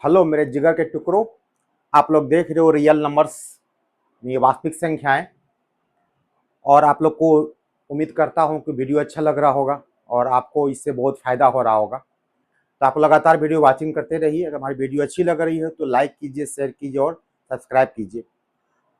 Hello मेरे जिगर के टुकड़ों, आप लोग देख रहे हो रियल नंबर्स, ये वास्तविक संख्याएं। और आप लोग को उम्मीद करता हूं कि वीडियो अच्छा लग रहा होगा और आपको इससे बहुत फ़ायदा हो रहा होगा। तो आप लगातार वीडियो वाचिंग करते रहिए। अगर हमारी वीडियो अच्छी लग रही है तो लाइक कीजिए, शेयर कीजिए और सब्सक्राइब कीजिए।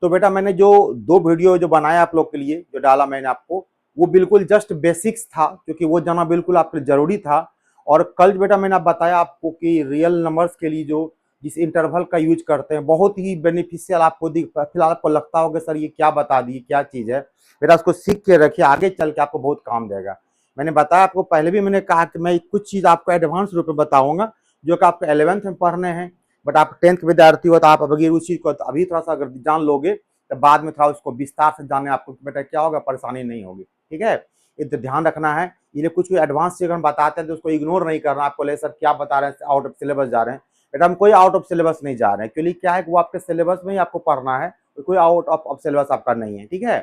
तो बेटा मैंने जो 2 वीडियो जो बनाया आप लोग के लिए, जो डाला मैंने आपको, वो बिल्कुल जस्ट बेसिक्स था, क्योंकि वो जाना बिल्कुल आपके लिए ज़रूरी था। और कल बेटा मैंने बताया आपको कि रियल नंबर्स के लिए जो जिस इंटरवल का यूज करते हैं, बहुत ही बेनिफिशियल आपको फिलहाल आपको लगता होगा सर ये क्या बता दिए, क्या चीज़ है। बेटा उसको सीख के रखिए, आगे चल के आपको बहुत काम देगा। मैंने बताया आपको, पहले भी मैंने कहा कि मैं कुछ चीज़ आपको एडवांस रूप में बताऊंगा जो कि आपको 11th में पढ़ने हैं। बट आप 10th विद्यार्थी हो तो आप अगर उस चीज़ को अभी थोड़ा सा अगर जान लोगे तो बाद में थोड़ा उसको विस्तार से जाने आपको बेटा क्या होगा, परेशानी नहीं होगी। ठीक है, ये तो ध्यान रखना है। ये कुछ भी एडवांस चीज हम बताते हैं तो उसको इग्नोर नहीं करना। आपको ले सर क्या बता रहे हैं, आउट ऑफ सिलेबस जा रहे हैं। बेटा हम कोई आउट ऑफ सिलेबस नहीं जा रहे हैं, क्योंकि क्या है कि वो आपके सिलेबस में ही आपको पढ़ना है, तो कोई आउट ऑफ सिलेबस आपका नहीं है। ठीक है,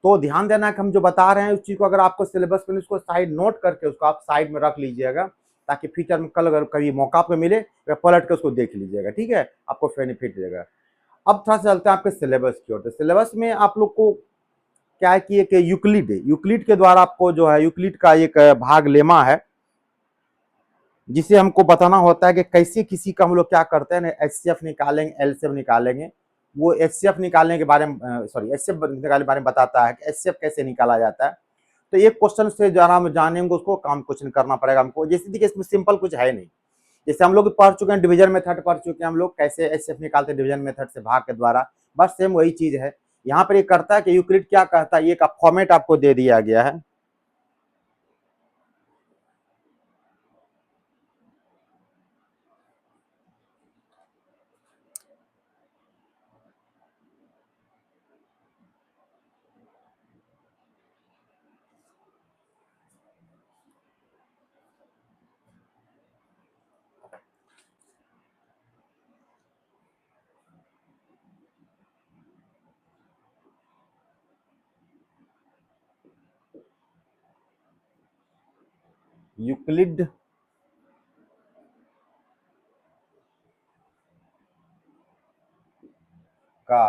तो ध्यान देना कि हम जो बता रहे हैं उस चीज को अगर आपको सिलेबस में उसको साइड नोट करके उसको आप साइड में रख लीजिएगा, ताकि फ्यूचर में कल अगर कभी मौका आपको मिले तो पलट के उसको देख लीजिएगा। ठीक है, आपको बेनिफिट देगा। अब थोड़ा सा चलते हैं आपके सिलेबस की ओर। तो सिलेबस में आप लोग को क्या है कि एक यूक्लिड है, यूक्लिड के द्वारा आपको जो है यूक्लिड का एक भाग लेमा है, जिसे हमको बताना होता है कि कैसे किसी का हम लोग क्या करते हैं, एचसीएफ निकालेंगे, एलसीएफ निकालेंगे। वो एचसीएफ निकालने के बारे में एचसीएफ निकालने के बारे में बताता है कि एचसीएफ कैसे निकाला जाता है। तो एक क्वेश्चन से जरा हम जानेंगे उसको काम क्वेश्चन करना पड़ेगा हमको। जैसे देखिए इसमें सिंपल कुछ है नहीं। जैसे हम लोग पढ़ चुके हैं डिवीजन मेथड, पढ़ चुके हैं हम लोग कैसे एचसीएफ निकालते हैं डिवीजन मेथड से भाग के द्वारा। बस सेम वही चीज है यहाँ पर। ये करता है कि यूक्लिड क्या कहता है, ये का फॉर्मेट आपको दे दिया गया है। यूक्लिड का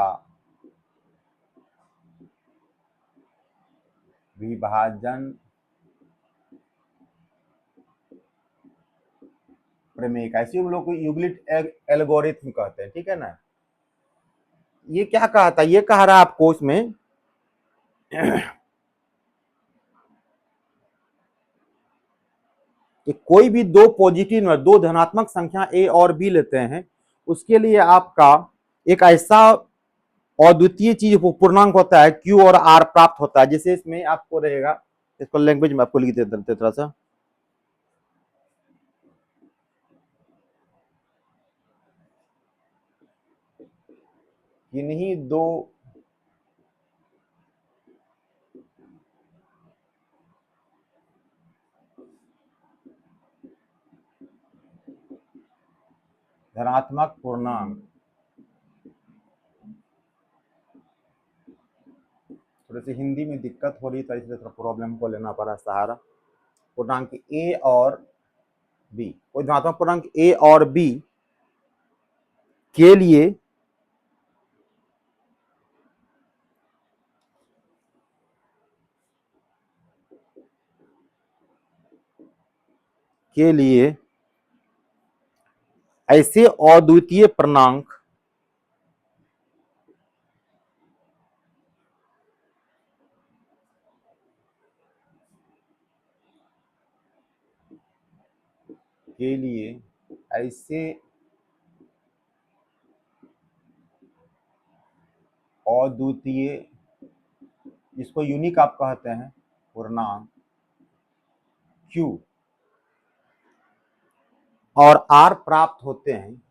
विभाजन प्रमेय, ऐसे हम लोग को यूक्लिड एल्गोरिथम कहते हैं। ठीक है ना। ये क्या कहता है, ये कह रहा है आपको इसमें कि कोई भी दो पॉजिटिव नंबर, दो धनात्मक संख्या ए और बी लेते हैं, उसके लिए आपका एक ऐसा अद्वितीय चीज पूर्णांक होता है क्यू और आर प्राप्त होता है। जैसे इसमें आपको रहेगा, इसको लैंग्वेज में आपको लिख देते थोड़ा सा। किन्हीं दो धनात्मक पूर्णांक, थोड़ी सी हिंदी में दिक्कत हो रही था इसलिए थोड़ा प्रॉब्लम को लेना पड़ा सहारा। पूर्णांक ए और बी, कोई धनात्मक पूर्णांक ए और बी के लिए ऐसे अद्वितीय पूर्णांक के लिए ऐसे अद्वितीय, इसको यूनिक आप कहते हैं, पूर्णांक Q और R प्राप्त होते हैं,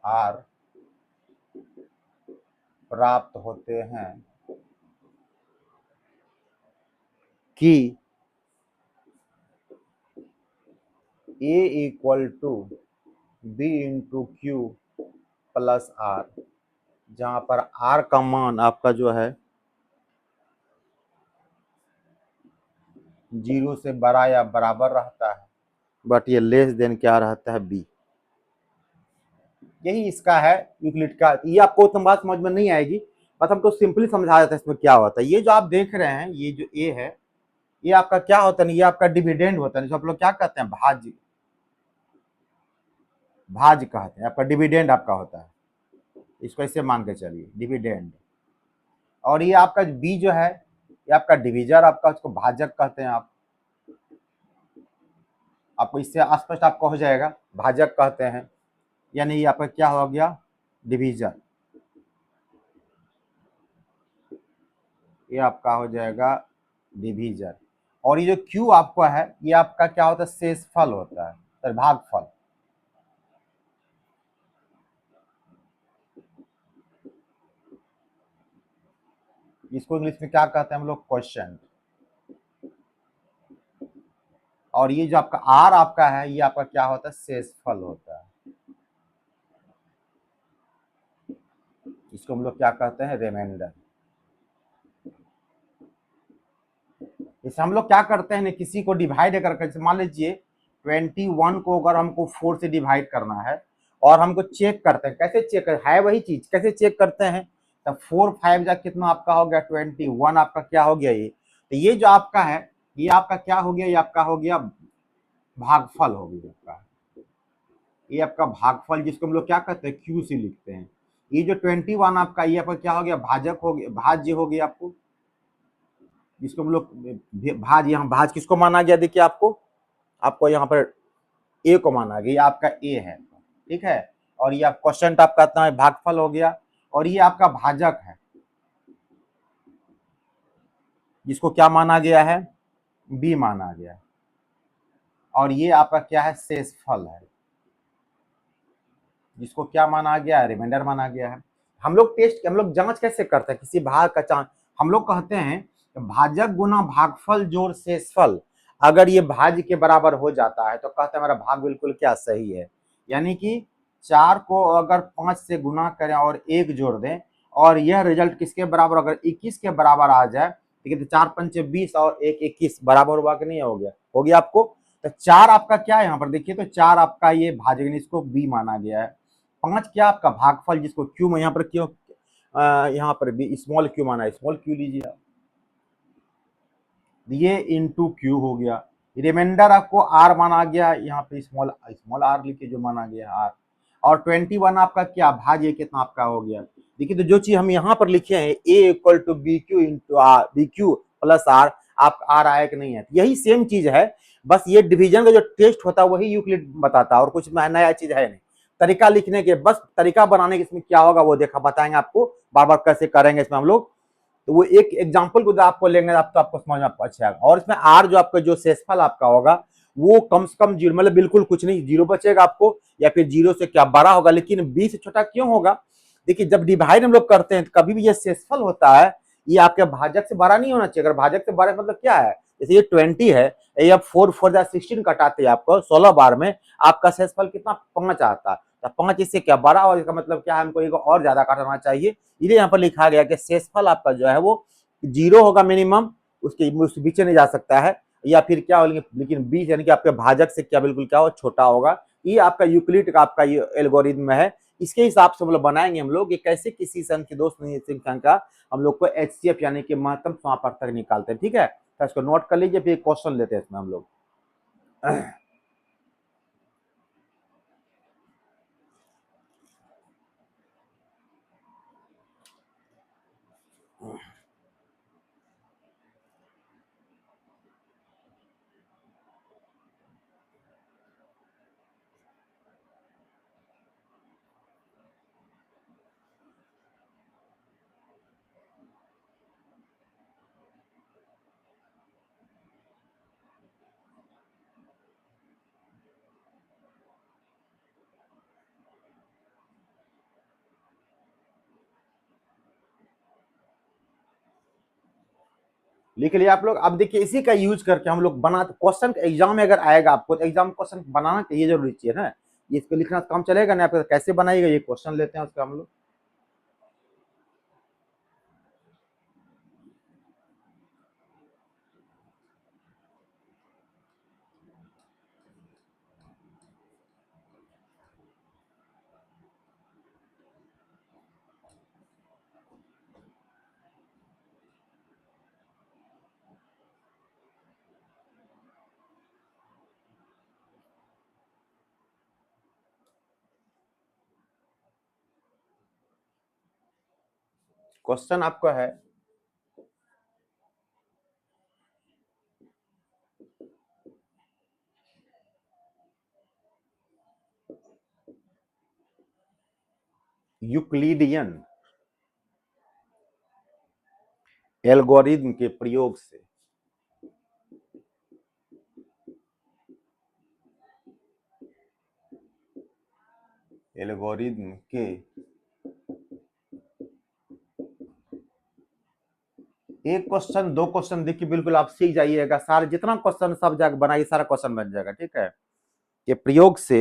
R प्राप्त होते हैं कि A equal to B into Q plus R, जहां पर R का मान आपका जो है जीरो से बड़ा या बराबर रहता है, बट ये लेस देन क्या रहता है, बी। यही इसका है यूक्लिड का। ये आपको उतना बात समझ में नहीं आएगी, बस हमको सिंपली समझा देता है इसमें क्या होता है। ये जो आप देख रहे हैं, ये जो ए है, ये आपका क्या होता है, ये आपका डिविडेंड होता है, जो आप लोग क्या कहते हैं, भाज्य, भाज्य कहते हैं, आपका डिविडेंड आपका होता है, इसको ऐसे मान के चलिए, डिविडेंड। और ये आपका बी जो है, ये आपका डिविजर, आपका उसको भाजक कहते हैं आप, आपको इससे स्पष्ट आपको हो जाएगा, भाजक कहते हैं, यानी ये आपका क्या हो गया, डिवीजर। ये आपका हो जाएगा डिवीजर। और ये जो क्यू आपका है, ये आपका क्या होता है, शेषफल होता है, तो भागफल। इसको इंग्लिश में क्या कहते हैं हम लोग, क्वेश्चन। और ये जो आपका आर आपका है, ये आपका क्या होता है, शेषफल होता है, इसको हम लोग क्या कहते हैं, रिमाइंडर। जैसे हम लोग क्या करते हैं, किसी को डिवाइड करके, मान लीजिए 21 को अगर हमको 4 से डिवाइड करना है, और हमको चेक करते हैं, कैसे चेक है वही चीज, कैसे चेक करते हैं, तब 4 5 जा कितना आपका हो गया, 21 आपका क्या हो गया ये। तो ये जो आपका है, ये आपका क्या हो गया, ये आपका हो गया भागफल हो गया आपका, ये आपका भागफल, जिसको हम लोग क्या कहते हैं, क्यू से लिखते हैं। ये जो 21 आपका, ये आपका क्या हो गया, भाजक हो गया, भाज्य हो गया आपको, जिसको हम लोग भाज, यहाँ भाज किसको माना गया, देखिए आपको, आपको यहाँ पर ए को माना गया, ये आपका ए है, ठीक है। और ये आप क्वेश्चन आपका इतना है, भागफल हो गया। और ये आपका भाजक है, जिसको क्या माना गया है, बी माना गया है। और ये आपका क्या है, शेषफल है, जिसको क्या माना गया है, रिमाइंडर माना गया है। हम लोग जांच कैसे करते हैं किसी भाग का जांच, हम लोग कहते हैं भाजक गुना भागफल जोड़ शेषफल, अगर ये भाज्य के बराबर हो जाता है तो कहते हैं हमारा भाग बिल्कुल क्या सही है। यानी कि 4 को अगर 5 से गुना करें और 1 जोड़ दें, और यह रिजल्ट किसके बराबर, अगर 21 के बराबर आ जाए, ठीक है, तो 4 पंचे 20 और 1 21 बराबर हुआ कि नहीं, हो गया आपको। तो 4 आपका क्या है, यहाँ पर देखिए, तो 4 आपका ये भाजक, इसको बी माना गया है। 5 क्या आपका भागफल, जिसको क्यू में यहाँ पर क्यों, यहाँ पर भी स्मॉल क्यू माना है, स्मॉल क्यू लीजिए आप, ये इंटू क्यू हो गया। रिमाइंडर आपको आर माना गया, यहाँ पे स्मॉल स्मॉल आर लिखिए, जो माना गया आर। और 21 आपका क्या भाज्य कितना आपका हो गया, देखिए, तो जो चीज हम यहाँ पर लिखे हैं, A equal to B Q into R, B Q plus R, आप आर आया कि नहीं है, यही सेम चीज है। बस ये डिवीजन का जो टेस्ट होता है वही यूक्लिड बताता है, और कुछ नया चीज है नहीं। तरीका लिखने के, बस तरीका बनाने के इसमें क्या होगा वो देखा बताएंगे आपको, बार बार कैसे करेंगे इसमें हम लोग। तो वो एक एग्जाम्पल को आपको लेंगे, आप तो आपको समझ में अच्छा आएगा। और इसमें आर जो आपका जो शेषफल आपका होगा, वो कम से कम जीरो, मतलब बिल्कुल कुछ नहीं, जीरो बचेगा आपको, या फिर जीरो से क्या बड़ा होगा, लेकिन बी से छोटा क्यों होगा। देखिए, जब डिवाइड हम लोग करते हैं तो कभी भी ये शेषफल होता है, ये आपके भाजक से बड़ा नहीं होना चाहिए। अगर भाजक से बड़ा मतलब क्या है, जैसे ये 20 है, ये अब 4 4 16 कटाते हैं आपको 16 बार में, आपका शेषफल कितना, 5 आता है। तो 5 इससे क्या बड़ा, और इसका मतलब क्या है, हमको एक और ज्यादा काटना चाहिए। इसलिए यहाँ पर लिखा गया कि शेषफल आपका जो है वो 0 होगा मिनिमम, उसके पीछे नहीं जा सकता है, या फिर क्या होगा, लेकिन 20 यानी कि आपके भाजक से क्या बिल्कुल क्या हो, छोटा होगा। ये आपका यूक्लिड का आपका ये एल्गोरिथम है। इसके हिसाब से हम लोग बनाएंगे, हम लोग ये कैसे किसी संख्या दो संख्या का हम लोग को एचसीएफ यानी कि महत्तम समापवर्तक निकालते हैं, ठीक है। तो इसको नोट कर लीजिए, फिर क्वेश्चन लेते हैं इसमें हम लोग। लिख लिया आप लोग। अब देखिए, इसी का यूज करके हम लोग बना, क्वेश्चन एग्जाम में अगर आएगा आपको, तो एग्जाम क्वेश्चन बनाना चाहिए जरूरी चीज है ना, इसको लिखना काम चलेगा ना, आपको कैसे बनाएगा, ये क्वेश्चन लेते हैं उसका हम लोग। क्वेश्चन आपको है यूक्लिडियन एल्गोरिथम के प्रयोग से एल्गोरिथम के एक क्वेश्चन दो क्वेश्चन देखिए बिल्कुल आप सीख जाइएगा, सारे जितना क्वेश्चन सब जगह बनाइए सारा क्वेश्चन बन जाएगा, ठीक है। ये प्रयोग से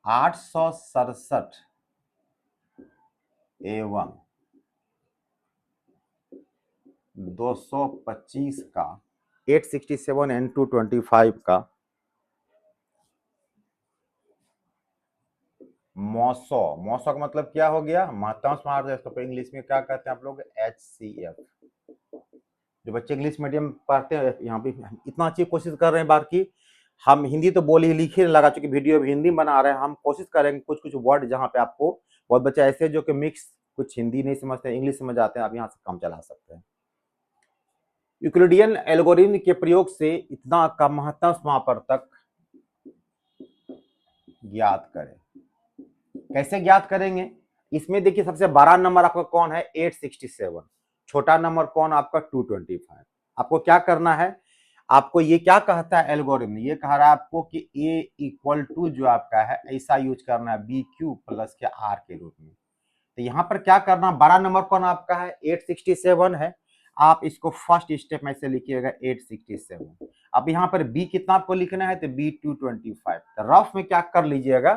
867 एवं 225 का 867 and 225 का मौसो का मतलब क्या हो गया, महत्तांश मार्ग, इसको इंग्लिश में क्या कहते हैं आप लोग, HCF। जो बच्चे इंग्लिश मीडियम पढ़ते हैं यहाँ पे इतना अच्छी कोशिश कर रहे हैं, बाकी हम हिंदी तो बोली लिखे लगा चुके, वीडियो हिंदी बना रहे हैं, हम कोशिश करेंगे कुछ कुछ वर्ड जहाँ पे आपको, बहुत बच्चे ऐसे जो कि मिक्स कुछ हिंदी नहीं समझते इंग्लिश समझ आते हैं, आप यहाँ से काम चला सकते हैं। यूक्लिडियन एल्गोरिथम के प्रयोग से इतना का महत्तम समापवर्तक ज्ञात करें। कैसे ज्ञात करेंगे, इसमें देखिए सबसे बड़ा नंबर आपका कौन है 867, छोटा नंबर कौन आपका 225। आपको क्या करना है, आपको ये क्या कहता है एल्गोरिथम, ये कह रहा है आपको कि a इक्वल टू जो आपका है ऐसा यूज करना है BQ प्लस के R के रूप में। तो यहाँ पर क्या करना, बड़ा नंबर कौन आपका है 867 है, आप इसको फर्स्ट स्टेप में से लिखिएगा 867। अब यहाँ पर B कितना आपको लिखना है, तो B 225। तो रफ में क्या कर लीजिएगा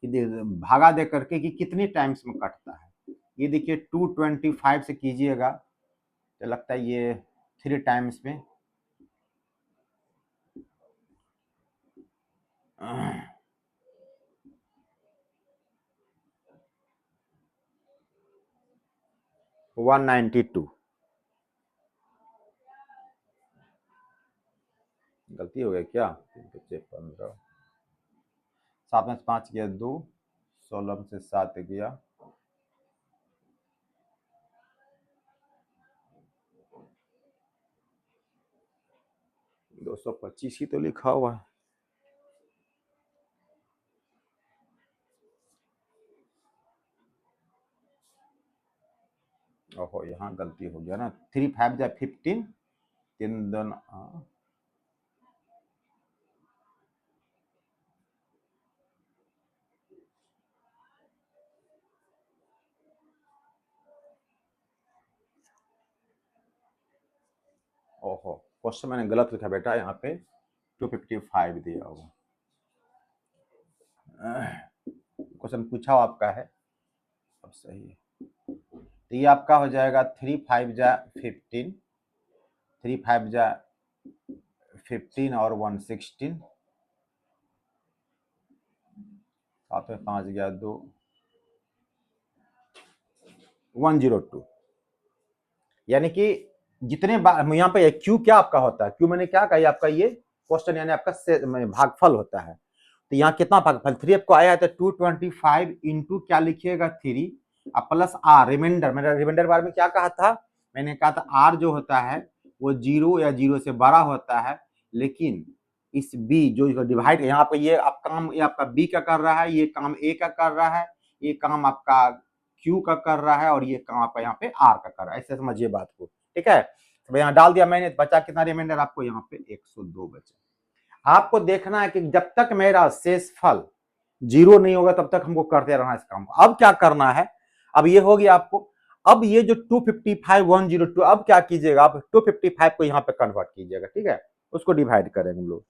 कि भागा दे करके कि कितनी टाइम्स में कटता है, ये देखिए 225 से कीजिएगा तो लगता है ये 3 टाइम्स में 192। गलती हो गई क्या, 15 7 में 5 गया 2, 16 से 7 गया 225 ही तो लिखा हुआ है। ओहो यहाँ गलती हो गया ना, 3 5 जा 15, 3 2 ओहो क्वेश्चन मैंने गलत लिखा बेटा, यहाँ पे 255 दिया हुआ क्वेश्चन पूछा आपका है, अब सही है। तो ये आपका हो जाएगा 3 5 जा 15, 3 5 जा 15 और 116, 7 में 5 गया 2, 102। यानी कि जितने यहाँ पे क्यू क्या आपका होता है, क्यू मैंने क्या कहा आपका ये क्वेश्चन यानी आपका भागफल होता है। तो यहाँ कितना भागफल 3 आपको आया है, तो 225 इंटू क्या लिखिएगा 3 अब प्लस R रिमाइंडर। मैंने रिमाइंडर बारे में क्या कहा था, मैंने कहा था R जो होता है वो 0 या 0 से बड़ा होता है, लेकिन इस B जो डिवाइड यहाँ पे ये आप काम ये आपका B का कर रहा है, ये काम A का कर रहा है, ये काम आपका Q का कर रहा है, और ये काम आपका यहाँ पे R का कर रहा है, ऐसे समझिए बात को, ठीक है। तो यहाँ डाल दिया मैंने, बचा कितना रिमाइंडर आपको यहाँ पे 102 बचे। आपको देखना है कि जब तक मेरा शेष फल 0 नहीं होगा तब तक हमको करते रहना इस काम को। अब क्या करना है, अब ये हो गया आपको, अब ये जो 255 102 अब क्या कीजिएगा, आप 255 को यहाँ पे कन्वर्ट कीजिएगा, ठीक है, उसको डिवाइड करेंगे हम लोग।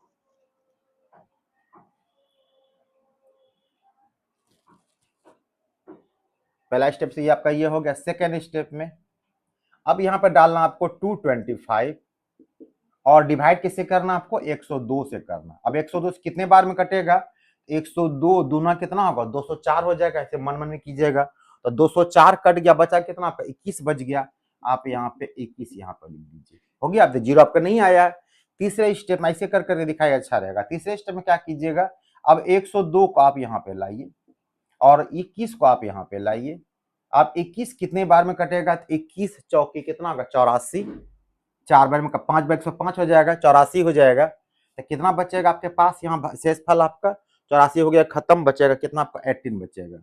पहला स्टेप से ये आपका ये हो गया। सेकेंड स्टेप में अब यहाँ पे डालना आपको 225 और डिवाइड किससे करना, आपको 102 से करना। अब 102 से कितने बार में कटेगा, 102 दूना कितना होगा 204 हो जाएगा, ऐसे मन मन में कीजिएगा। तो 204 कट गया, बचा कितना आपका 21 बच गया, आप यहाँ पे 21 यहाँ पर लिख दीजिए, हो गया। आप 0 आपका नहीं आया है। तीसरे स्टेप में ऐसे कर करके दिखाया अच्छा रहेगा। तीसरे स्टेप में क्या कीजिएगा, अब 102 को आप यहाँ पे लाइए और 21 को आप यहाँ पे लाइए। आप 21 कितने बार में कटेगा? 21 चौके कितना होगा? 84। 4 बार में 5 बार 105 हो जाएगा, 84 हो जाएगा। तो कितना बचेगा आपके पास? यहाँ शेष फल आपका 84 हो गया, खत्म। बचेगा कितना आपका? 18 बचेगा।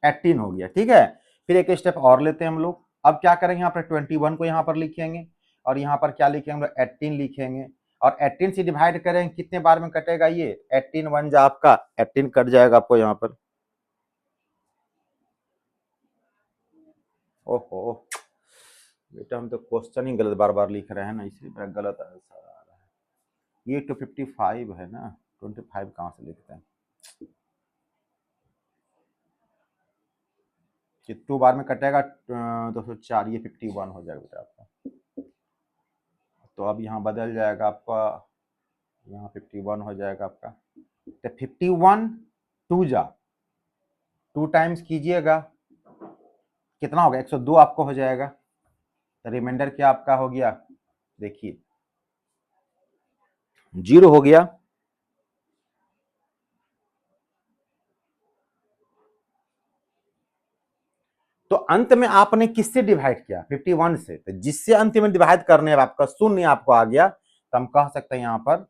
18 हो गया, ठीक है। फिर एक स्टेप और लेते हैं हम लोग। अब क्या करेंगे? यहाँ पर 21 को यहाँ पर लिखेंगे और यहाँ पर क्या लिखेंगे हम लोग? 18 लिखेंगे और 18 से डिवाइड करेंगे, कितने बार में कटेगा ये? 18 1 जा आपका 18 कट जाएगा आपको यहाँ पर। ओहो बेटा, हम तो क्वेश्चन ही गलत बार बार लिख रहे हैं ना, इसलिए मेरा गलत आंसर आ रहा है। ये 255 है ना, 25 कहाँ से लिखते हैं? ये 2 बार में कटेगा 204, ये 51 हो जाएगा बेटा आपका। तो अब यहाँ बदल जाएगा आपका, यहाँ 51 हो जाएगा आपका। तो 51 2 जा 2 टाइम्स कीजिएगा, कितना होगा? 102 आपको हो जाएगा। तो रिमाइंडर क्या आपका हो गया? देखिए 0 हो गया। तो अंत में आपने किससे डिवाइड किया? 51 से। तो जिससे अंत में डिवाइड करने आपका शून्य आपको आ गया, तो हम कह सकते हैं यहां पर,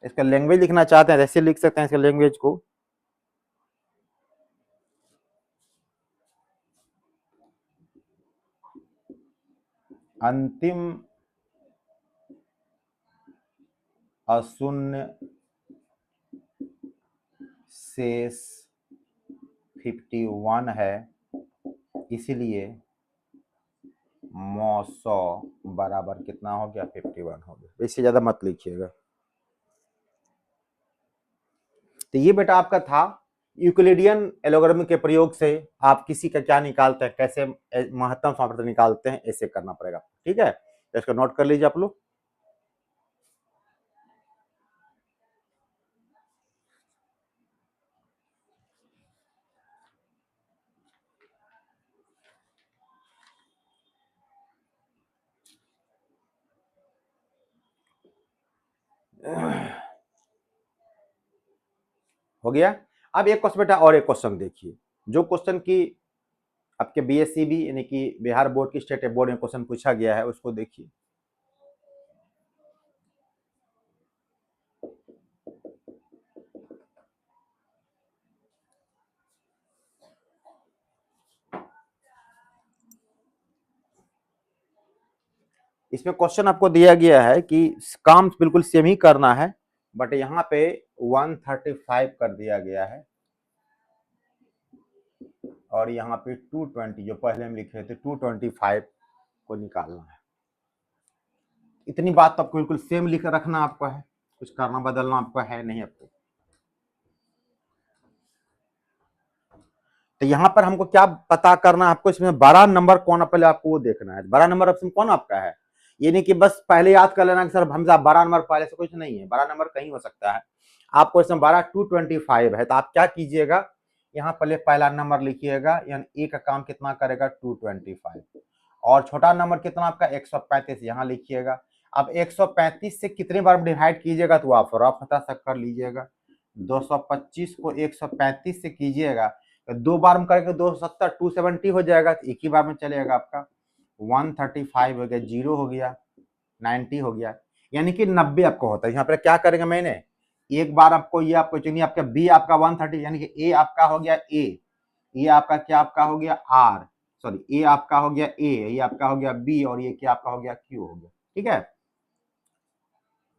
इसका लैंग्वेज लिखना चाहते हैं ऐसे लिख सकते हैं इसका लैंग्वेज को। अंतिम अशून्य शेष 51 है, इसलिए 100 बराबर कितना हो गया? 51 हो गया। इससे ज्यादा मत लिखिएगा। तो ये बेटा आपका था यूक्लिडियन एल्गोरिथम के प्रयोग से आप किसी का क्या निकालते हैं, कैसे महत्तम सामर्थ्य निकालते हैं, ऐसे करना पड़ेगा, ठीक है। तो इसको नोट कर लीजिए आप लोग। हो गया। अब एक क्वेश्चन बेटा, और एक क्वेश्चन देखिए, जो क्वेश्चन की आपके बीएससीबी यानी कि बिहार बोर्ड की स्टेट बोर्ड में क्वेश्चन पूछा गया है, उसको देखिए। इसमें क्वेश्चन आपको दिया गया है कि काम बिल्कुल सेम ही करना है, बट यहाँ पे 135 कर दिया गया है और यहाँ पे 220 जो पहले हम लिखे थे 225 को निकालना है। इतनी बात तो आपको बिल्कुल सेम लिख रखना आपको है, कुछ करना बदलना आपको है नहीं आपको। तो यहाँ पर हमको क्या पता करना है आपको? इसमें बड़ा नंबर कौन है पहले आपको वो देखना है। बड़ा नंबर ऑप्शन कौन आपका है? ये नहीं कि बस पहले याद कर लेना कि सर हमजा बड़ा नंबर पहले से कुछ नहीं है, बड़ा नंबर कहीं हो सकता है। आपको इसमें 225 है, तो आप क्या कीजिएगा? यहाँ पहले पहला नंबर लिखिएगा, यानी ए का काम कितना करेगा? 225। और छोटा नंबर कितना आपका? 135 यहाँ लिखिएगा। अब 135 से कितने बार डिवाइड कीजिएगा तो आप रफ फटाफट कर लीजिएगा। 225 को 135 से कीजिएगा तो 2 बार में करेंगे 270 270 हो जाएगा, तो एक ही बार में चलेगा आपका। 135 हो गया, 0 हो गया, 90 हो गया, यानी कि 90 आपको होता है। यहाँ पर क्या करेंगे? मैंने एक बार आपको ये आपको चुनिए, आपका बी आपका 130 यानी कि ए आपका हो गया ए, ये आपका क्या आपका हो गया? आर, सॉरी ए आपका हो गया ए, ये आपका हो गया बी और ये क्या आपका हो गया? क्यू हो गया, ठीक है।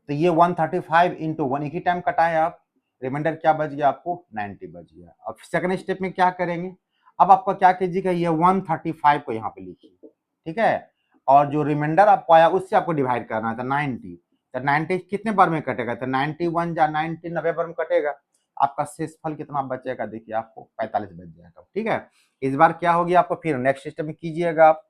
तो ये 135 इंटू 1 एक ही टाइम कटाए आप, रिमाइंडर क्या बच गया आपको? 90 बच गया। अब सेकंड स्टेप में क्या करेंगे? अब आपको क्या कीजिएगा? ये 135 को यहाँ पे लिखिए, ठीक है, और जो रिमाइंडर आपको आया उससे आपको डिवाइड करना है, तो 90। तो 90 कितने बार में कटेगा? तो 91 जा 90 90 बार में कटेगा। आपका शेषफल कितना बचेगा? देखिए आपको 45 बच जाएगा, ठीक है। इस बार क्या हो गया आपको? फिर नेक्स्ट स्टेप में कीजिएगा आप,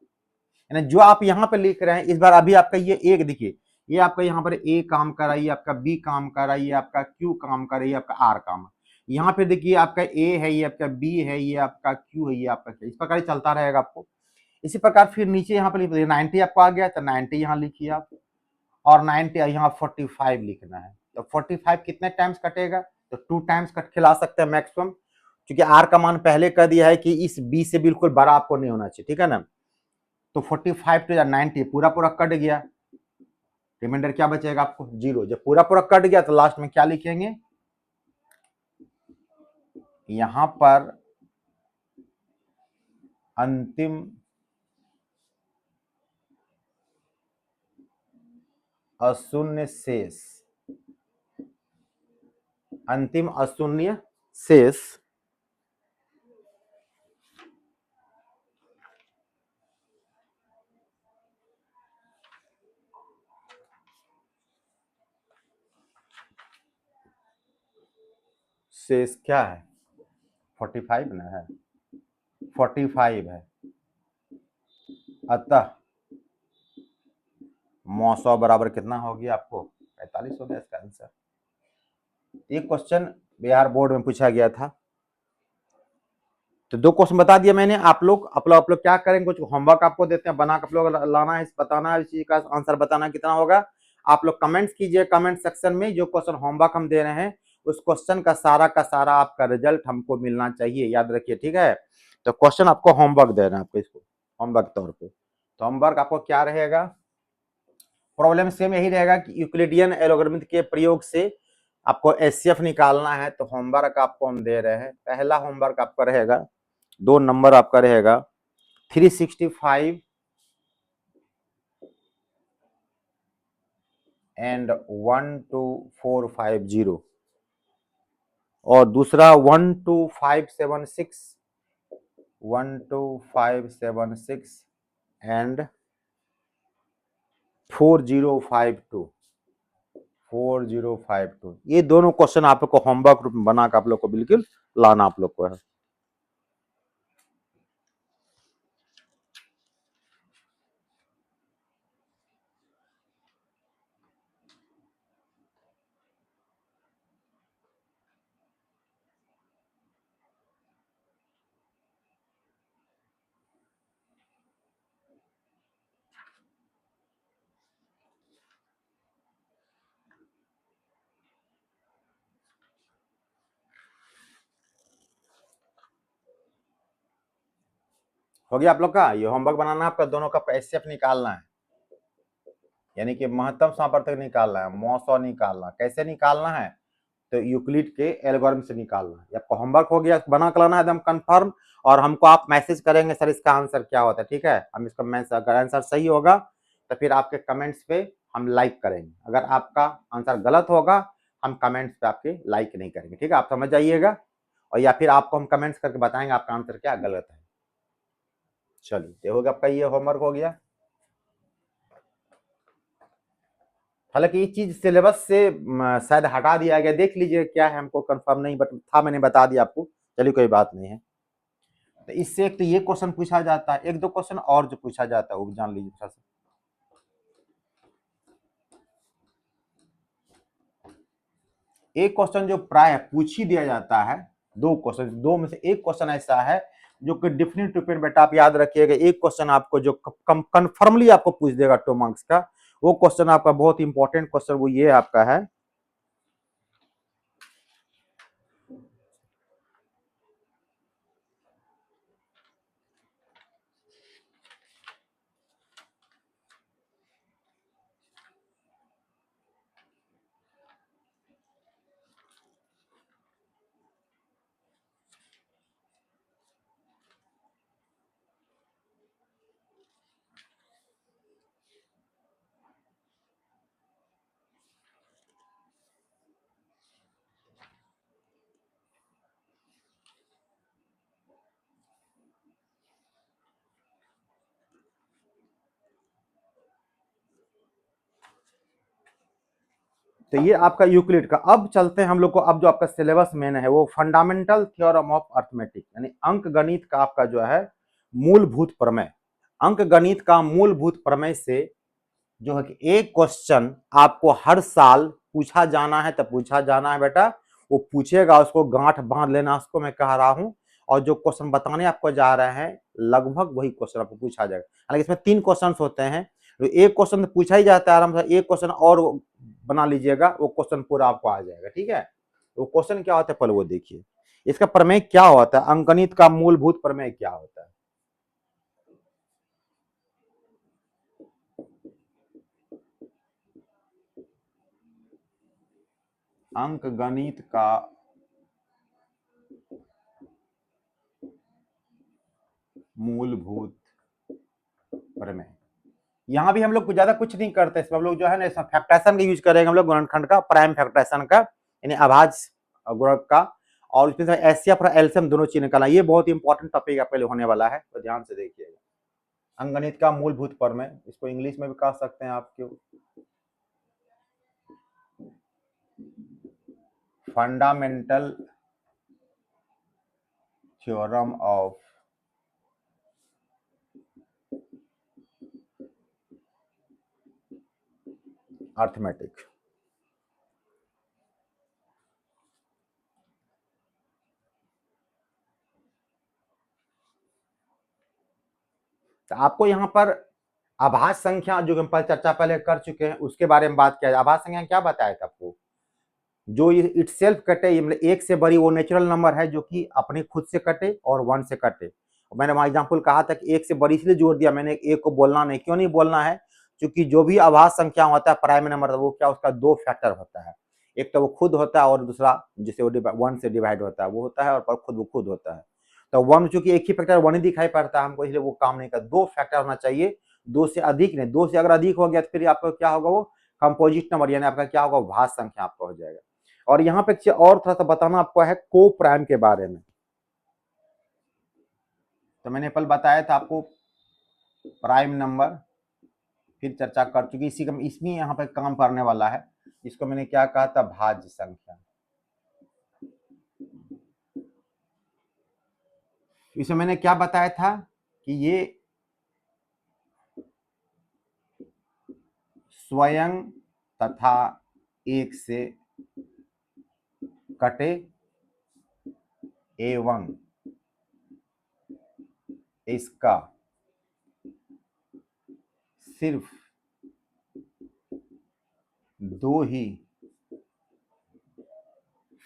यानी जो आप यहाँ पे लिख रहे हैं इस बार अभी आपका ये एक देखिए, ये आपका यहाँ पर ए काम कर रहा है, आपका बी काम कर रहा है, आपका क्यू काम कर रही है, आपका आर काम। यहाँ पे देखिए आपका ए है, ये आपका बी है, ये आपका क्यू है, ये आपका क्या, इस प्रकार चलता रहेगा आपको। इसी प्रकार फिर नीचे यहाँ पे 90 आपको आ गया, तो 90 यहाँ लिखिए आप, और 90 यहाँ 45 लिखना है। तो 45 कितने टाइम्स कटेगा, तो 2 टाइम्स कट के ला सकते हैं मैक्सिमम, क्योंकि आर का मान पहले कर दिया है कि इस बी से बिल्कुल बड़ा आपको नहीं होना चाहिए, ठीक है ना। तो 45 to 90 पूरा पूरा कट गया, रिमाइंडर क्या बचेगा आपको 0। जब पूरा पूरा कट गया तो लास्ट में क्या लिखेंगे, यहां पर अंतिम अशून्य शेष, अंतिम अशून्य शेष शेष क्या है, 45 ना है, 45 है। अतः मौसौ बराबर कितना हो गया आपको 45 हो गया इसका आंसर। एक क्वेश्चन बिहार बोर्ड में पूछा गया था, तो 2 क्वेश्चन बता दिया मैंने। आप लोग क्या करेंगे, कुछ होमवर्क आपको देते हैं, बना के आप लोग लाना है, बताना है, इस चीज का आंसर बताना कितना होगा। आप लोग कमेंट्स कीजिए कमेंट सेक्शन में, जो क्वेश्चन होमवर्क हम दे रहे हैं उस क्वेश्चन का सारा आपका रिजल्ट हमको मिलना चाहिए, याद रखिए, ठीक है। तो क्वेश्चन आपको होमवर्क दे रहे हैं, आपको इसको होमवर्क तौर पे। तो होमवर्क आपको क्या रहेगा, प्रॉब्लम सेम यही रहेगा कि यूक्लिडियन एल्गोरिथम के प्रयोग से आपको एचसीएफ निकालना है। तो होमवर्क आपको हम दे रहे हैं, पहला होमवर्क आपका रहेगा 2 नंबर आपका रहेगा 365 एंड 12450, और दूसरा 12576 एंड 4052। ये दोनों क्वेश्चन आपको होमवर्क रूप में बना के आप लोग को बिल्कुल लाना आप लोग को है। हो गया आप लोग का, ये होमवर्क बनाना है आपका, दोनों का एचसीएफ निकालना है, यानी कि महत्तम सामर्थ्य निकालना है, मौसौ निकालना, कैसे निकालना है, तो यूक्लिड के एल्गोरिथम से निकालना है। आपका होमवर्क हो गया, बना के लाना है एकदम कंफर्म, और हमको आप मैसेज करेंगे सर इसका आंसर क्या होता है, ठीक है। हम इसका मैसेज, अगर आंसर सही होगा तो फिर आपके कमेंट्स पे हम लाइक करेंगे, अगर आपका आंसर गलत होगा हम कमेंट्स पे आपके लाइक नहीं करेंगे, ठीक है, आप समझ जाइएगा। और या फिर आपको हम कमेंट्स करके बताएंगे आपका आंसर क्या गलत है। चलिए, ये होगा आपका, ये होमवर्क हो गया। हालांकि ये चीज सिलेबस से शायद हटा दिया गया, देख लीजिए क्या है, हमको कंफर्म नहीं बट था, मैंने बता दिया आपको, चलिए कोई बात नहीं है। तो इससे एक तो ये क्वेश्चन पूछा जाता है, 1-2 क्वेश्चन और जो पूछा जाता है वो जान लीजिए थोड़ा सा। एक क्वेश्चन जो प्राय पूछ ही दिया जाता है, 2 क्वेश्चन, 2 में से एक क्वेश्चन ऐसा है जो कि डिफिनिट रूप में बेटा आप याद रखिएगा, एक क्वेश्चन आपको जो कंफर्मली आपको पूछ देगा 2 मार्क्स का, वो क्वेश्चन आपका बहुत इंपॉर्टेंट क्वेश्चन वो ये आपका है, तो ये आपका यूक्लिड का। अब चलते हैं हम लोग को, अब जो आपका सिलेबस मेन है वो फंडामेंटल थ्योरम ऑफ अर्थमेटिक, यानी अंक गणित का आपका जो है मूलभूत प्रमेय। अंक गणित का मूलभूत प्रमेय से जो है कि एक क्वेश्चन आपको हर साल पूछा जाना है, तब पूछा जाना है बेटा, वो पूछेगा, उसको गांठ बांध लेना, उसको मैं कह रहा हूं। और जो क्वेश्चन बताने आपको जा रहे हैं लगभग वही क्वेश्चन आपको पूछा जाएगा। हालांकि इसमें 3 क्वेश्चन होते हैं, तो एक क्वेश्चन तो पूछा ही जाता है आराम से, एक क्वेश्चन और बना लीजिएगा, वो क्वेश्चन पूरा आपको आ जाएगा। ठीक है, वो क्वेश्चन क्या होता है पहले वो देखिए। इसका प्रमेय क्या होता है, अंकगणित का मूलभूत प्रमेय क्या होता है? अंकगणित का मूलभूत प्रमेय। यहाँ भी हम लोग ज्यादा कुछ नहीं करते, इसमें हम लोग जो है ना फैक्टराइजेशन का यूज करेंगे, हम लोग गुणनखंड का प्राइम फैक्टराइजेशन का, यानी अभाज्य गुणक का, और उसमें से एचसीएफ और एलसीएम दोनों चीज निकालना। ये बहुत इंपॉर्टेंट टॉपिक पहले होने वाला है, तो ध्यान से देखिएगा। अंकगणित का मूलभूत प्रमेय, इसको इंग्लिश में भी कह सकते हैं आपके, फंडामेंटल थ्योरम ऑफ अर्थमेटिक। तो आपको यहाँ पर आभास संख्या जो हम चर्चा पहले कर चुके हैं उसके बारे में बात किया। आभास संख्या क्या बताया था आपको, जो इट सेल्फ कटे, मतलब एक से बड़ी वो नेचुरल नंबर है जो कि अपने खुद से कटे और वन से कटे। मैंने वहां एग्जाम्पल कहा था कि एक से बड़ी इसलिए जोड़ दिया मैंने, एक को बोलना नहीं, क्यों नहीं बोलना है, क्योंकि जो भी आभास संख्या होता है प्राइम नंबर, वो क्या उसका दो फैक्टर होता है, एक तो वो खुद होता है और दूसरा जिसे वो वन से डिवाइड होता है वो होता है, और खुद वो खुद होता है। तो वन चूंकि एक ही फैक्टर वन ही दिखाई पड़ता है हमको, इसलिए वो काम नहीं करता, दो फैक्टर होना चाहिए, दो से अधिक नहीं। दो से अगर अधिक हो गया तो फिर आपका क्या होगा, वो कंपोजिट नंबर, यानी आपका क्या होगा, भाज्य संख्या आपका हो जाएगा। और यहाँ पे और थोड़ा सा बताना आपको है को प्राइम के बारे में। तो मैंने पहले बताया था आपको प्राइम नंबर, फिर चर्चा कर चुकी, इसी का इसमें यहाँ पे काम करने वाला है। इसको मैंने क्या कहा था, भाज्य संख्या। इसमें मैंने क्या बताया था कि ये स्वयं तथा एक से कटे एवं इसका सिर्फ दो ही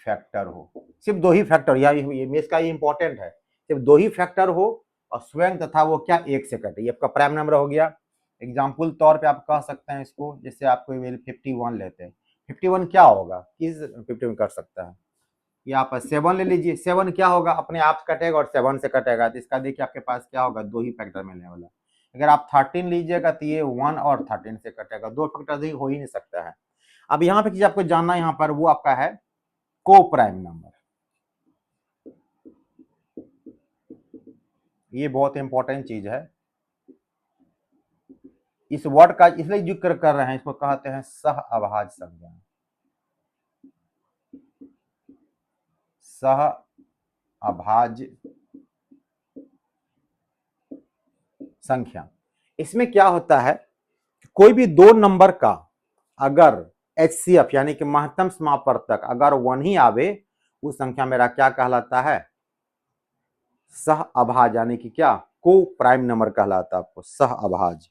फैक्टर हो, सिर्फ दो ही फैक्टर, ये इसका ये इंपॉर्टेंट है, सिर्फ दो ही फैक्टर हो और स्वयं तथा वो क्या एक से कटे, ये आपका प्राइम नंबर हो गया। एग्जाम्पल तौर पे आप कह सकते हैं इसको, जैसे आपको 51 लेते हैं, 51 क्या होगा, किस 51 कर सकता है, ये आप 7 ले लीजिए, 7 क्या होगा, अपने आप कटेगा और 7 से कटेगा, तो इसका देखिए आपके पास क्या होगा, दो ही फैक्टर मिलने वाला। अगर आप 13 लीजिएगा तो ये 1 और 13 से कटेगा, दो फैक्टर हो ही नहीं सकता है। अब यहाँ पे चीज आपको जानना है यहाँ पर, वो आपका है को प्राइम नंबर। ये बहुत इंपॉर्टेंट चीज है, इस वर्ड का इसलिए जिक्र कर रहे हैं, इसको कहते हैं सह अभाज्य संख्या, सह अभाज्य संख्या। इसमें क्या होता है, कोई भी दो नंबर का अगर एचसीएफ यानी कि महत्तम समापवर्तक अगर वन ही आवे, उस संख्या मेरा क्या कहलाता है, सह अभाज्य, यानी कि क्या, को प्राइम नंबर कहलाता है आपको, सह अभाज्य।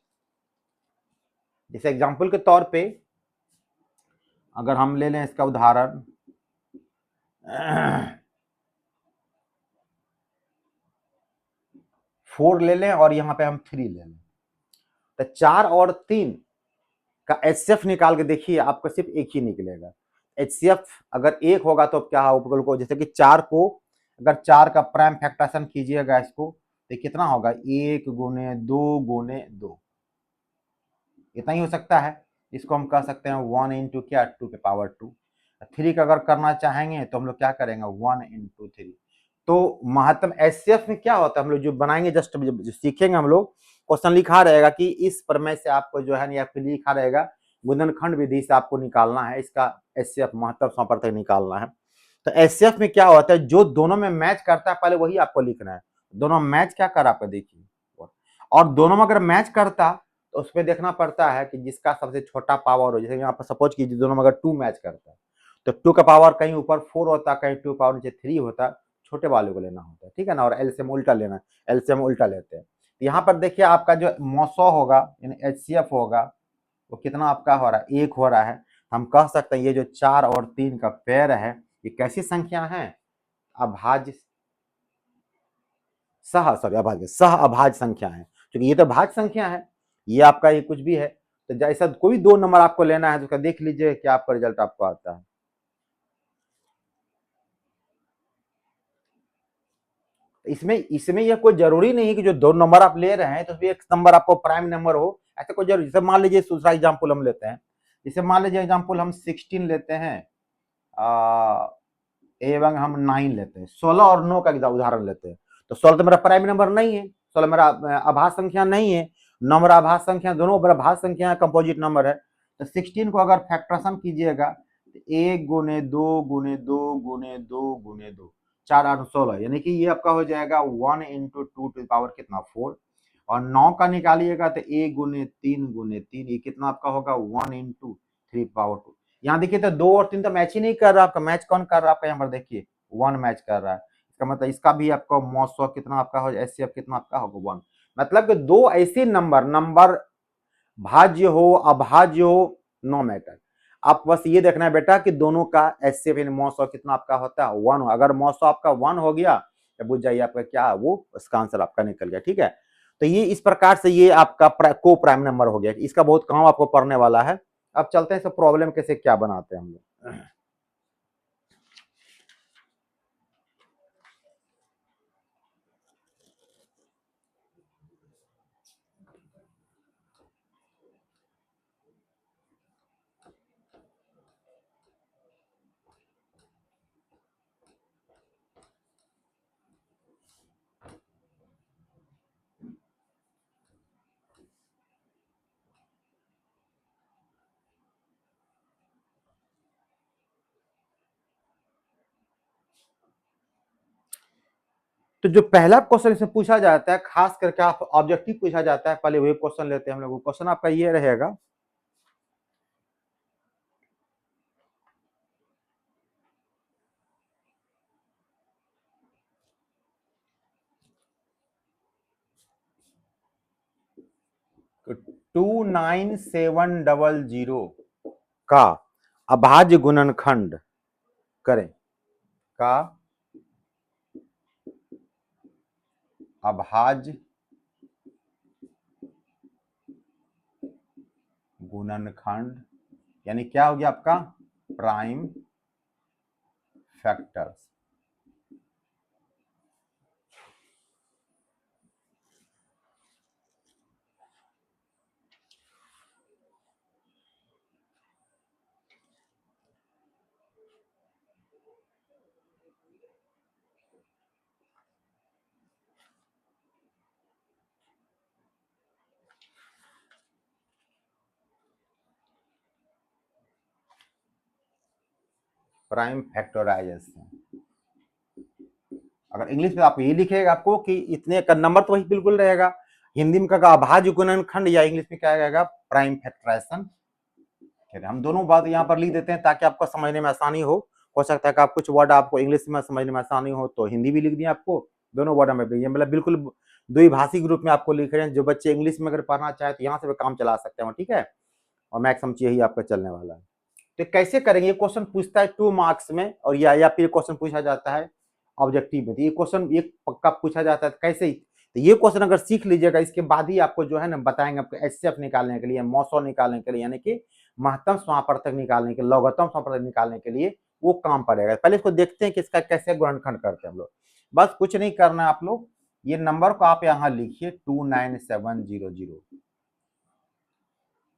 जैसे एग्जांपल के तौर पे अगर हम ले लें इसका उदाहरण 4 ले लें और यहाँ पे हम 3 ले लें, तो 4 और 3 का एचसीएफ निकाल के देखिए, आपका सिर्फ एक ही निकलेगा। एचसीएफ अगर एक होगा तो क्या होगा को, जैसे कि 4 को अगर 4 का प्राइम फैक्टराइजेशन कीजिएगा इसको, तो कितना होगा, 1 गुने 2 गुने 2, इतना ही हो सकता है। इसको हम कह सकते हैं 1 इंटू क्या, 2 के पावर 2। 3 का अगर करना चाहेंगे तो हम लोग क्या करेंगे, 1 इंटू 3। तो महत्तम एचसीएफ में क्या होता है, हम लोग जो बनाएंगे जस्ट जो सीखेंगे हम लोग, क्वेश्चन लिखा रहेगा कि इस प्रमेय से आपको जो है या फिर लिखा रहेगा गुणनखंड विधि से आपको निकालना है, इसका एचसीएफ महत्तम समापवर्तक निकालना है। तो एचसीएफ में क्या होता है, जो दोनों में मैच करता है पहले वही आपको लिखना है। दोनों मैच क्या कर आपको देखिए, और दोनों में अगर मैच करता तो उसमें देखना पड़ता है कि जिसका सबसे छोटा पावर हो, जैसे यहाँ पर सपोज कीजिए दोनों में अगर 2 मैच करता है तो 2 का पावर कहीं ऊपर 4 होता, कहीं 2 पावर नीचे 3 होता, छोटे वाले को लेना होता है, ठीक है ना, और एलसीएम उल्टा लेना, एलसीएम उल्टा लेते हैं। यहाँ पर देखिए आपका जो मौसो होगा यानी HCF होगा वो कितना आपका हो रहा है, 1 हो रहा है। हम कह सकते हैं ये जो 4 और 3 का पेयर है ये कैसी संख्या है, अभाज्य सह अभाज्य संख्या है, क्योंकि ये तो भाज्य संख्या है, ये आपका ये कुछ भी है। तो जैसा कोई 2 नंबर आपको लेना है तो उसका देख लीजिए क्या आपका रिजल्ट आपको आता है। इसमें यह कोई जरूरी नहीं कि जो 2 नंबर आप ले रहे हैं तो एक नंबर आपको प्राइम नंबर हो, ऐसा कोई जरूरी। जैसे मान लीजिए दूसरा एग्जाम्पल हम लेते हैं, जैसे मान लीजिए एग्जाम्पल हम 16 लेते हैं एवं हम 9 लेते हैं, 16 और 9 का उदाहरण लेते हैं। तो 16 तो मेरा प्राइम नंबर नहीं है, 16 मेरा आभाज्य संख्या नहीं है, 9 मेरा आभाज्य संख्या, दोनों मेरा भाज्य संख्या है, कंपोजिट नंबर है। तो 16 को अगर फैक्टरेशन कीजिएगा तो 1 गुने 2 गुने 2 गुने 2 गुने 2, 4 8 16, यानी कि ये आपका हो जाएगा 1 इंटू 2 टू पावर कितना 4। और 9 का निकालिएगा तो 1 गुने 3, ये कितना आपका होगा 1 इंटू 3 पावर 2। यहाँ देखिए तो 2 और 3 तो मैच ही नहीं कर रहा, आपका मैच कौन कर रहा है आपका, यहाँ पर देखिए 1 मैच कर रहा है। इसका मतलब इसका भी आपका मौसो कितना आपका हो, HCF कितना आपका होगा 1। मतलब कि 2 ऐसे नंबर भाज्य हो अभाज्य हो नो मैटर, आप बस ये देखना है बेटा कि दोनों का HCF यानी मौसो कितना आपका होता है 1 हो। अगर मौसो आपका 1 हो गया तो बुझ जाइए आपका क्या वो इसका आंसर आपका निकल गया। ठीक है, तो ये इस प्रकार से ये आपका को प्राइम नंबर हो गया, इसका बहुत काम आपको पढ़ने वाला है। अब चलते हैं सब प्रॉब्लम कैसे क्या बनाते हैं हम लोग। तो जो पहला क्वेश्चन इसमें पूछा जाता है, खास करके आप ऑब्जेक्टिव पूछा जाता है, पहले वही क्वेश्चन लेते हैं हम लोग। क्वेश्चन आपका ये रहेगा, तो 29700 का अभाज्य गुणनखंड करें, का अभाज्य गुणनखंड यानी क्या हो गया आपका प्राइम फैक्टर्स। प्राइम फैक्टराइजेशन, अगर इंग्लिश में आप ये लिखेगा आपको कि इतने का नंबर तो वही बिल्कुल रहेगा, हिंदी में कहा अभाज्य गुणनखंड या इंग्लिश में क्या रहेगा प्राइम फैक्टराइजेशन। हम दोनों बात यहाँ पर लिख देते हैं ताकि आपको समझने में आसानी हो सकता है कि आप कुछ वर्ड आपको इंग्लिश में समझने में आसानी हो तो हिंदी भी लिख दिए आपको, दोनों वर्ड में मतलब बिल्कुल द्विभाषी ग्रुप में आपको लिख रहे हैं। जो बच्चे इंग्लिश में अगर पढ़ना चाहे तो यहाँ से भी काम चला सकते हैं, ठीक है। और मैक्सिमम यही आपका चलने वाला है। तो कैसे करेंगे, ये क्वेश्चन पूछता है 2 मार्क्स में, और या फिर क्वेश्चन पूछा जाता है ऑब्जेक्टिव में। तो ये क्वेश्चन एक पक्का पूछा जाता है, कैसे ही तो ये क्वेश्चन अगर सीख लीजिएगा इसके बाद ही आपको जो है ना बताएंगे आपको HCF निकालने के लिए, मौसो निकालने के लिए, यानी कि महत्तम समापवर्तक निकालने के लिए, लघुत्तम समापवर्तक निकालने के लिए वो काम पड़ेगा। पहले इसको देखते हैं कि इसका कैसे गुणनखंड करते हैं हम लोग। बस कुछ नहीं करना है आप लोग, ये नंबर को आप यहाँ लिखिए 29700,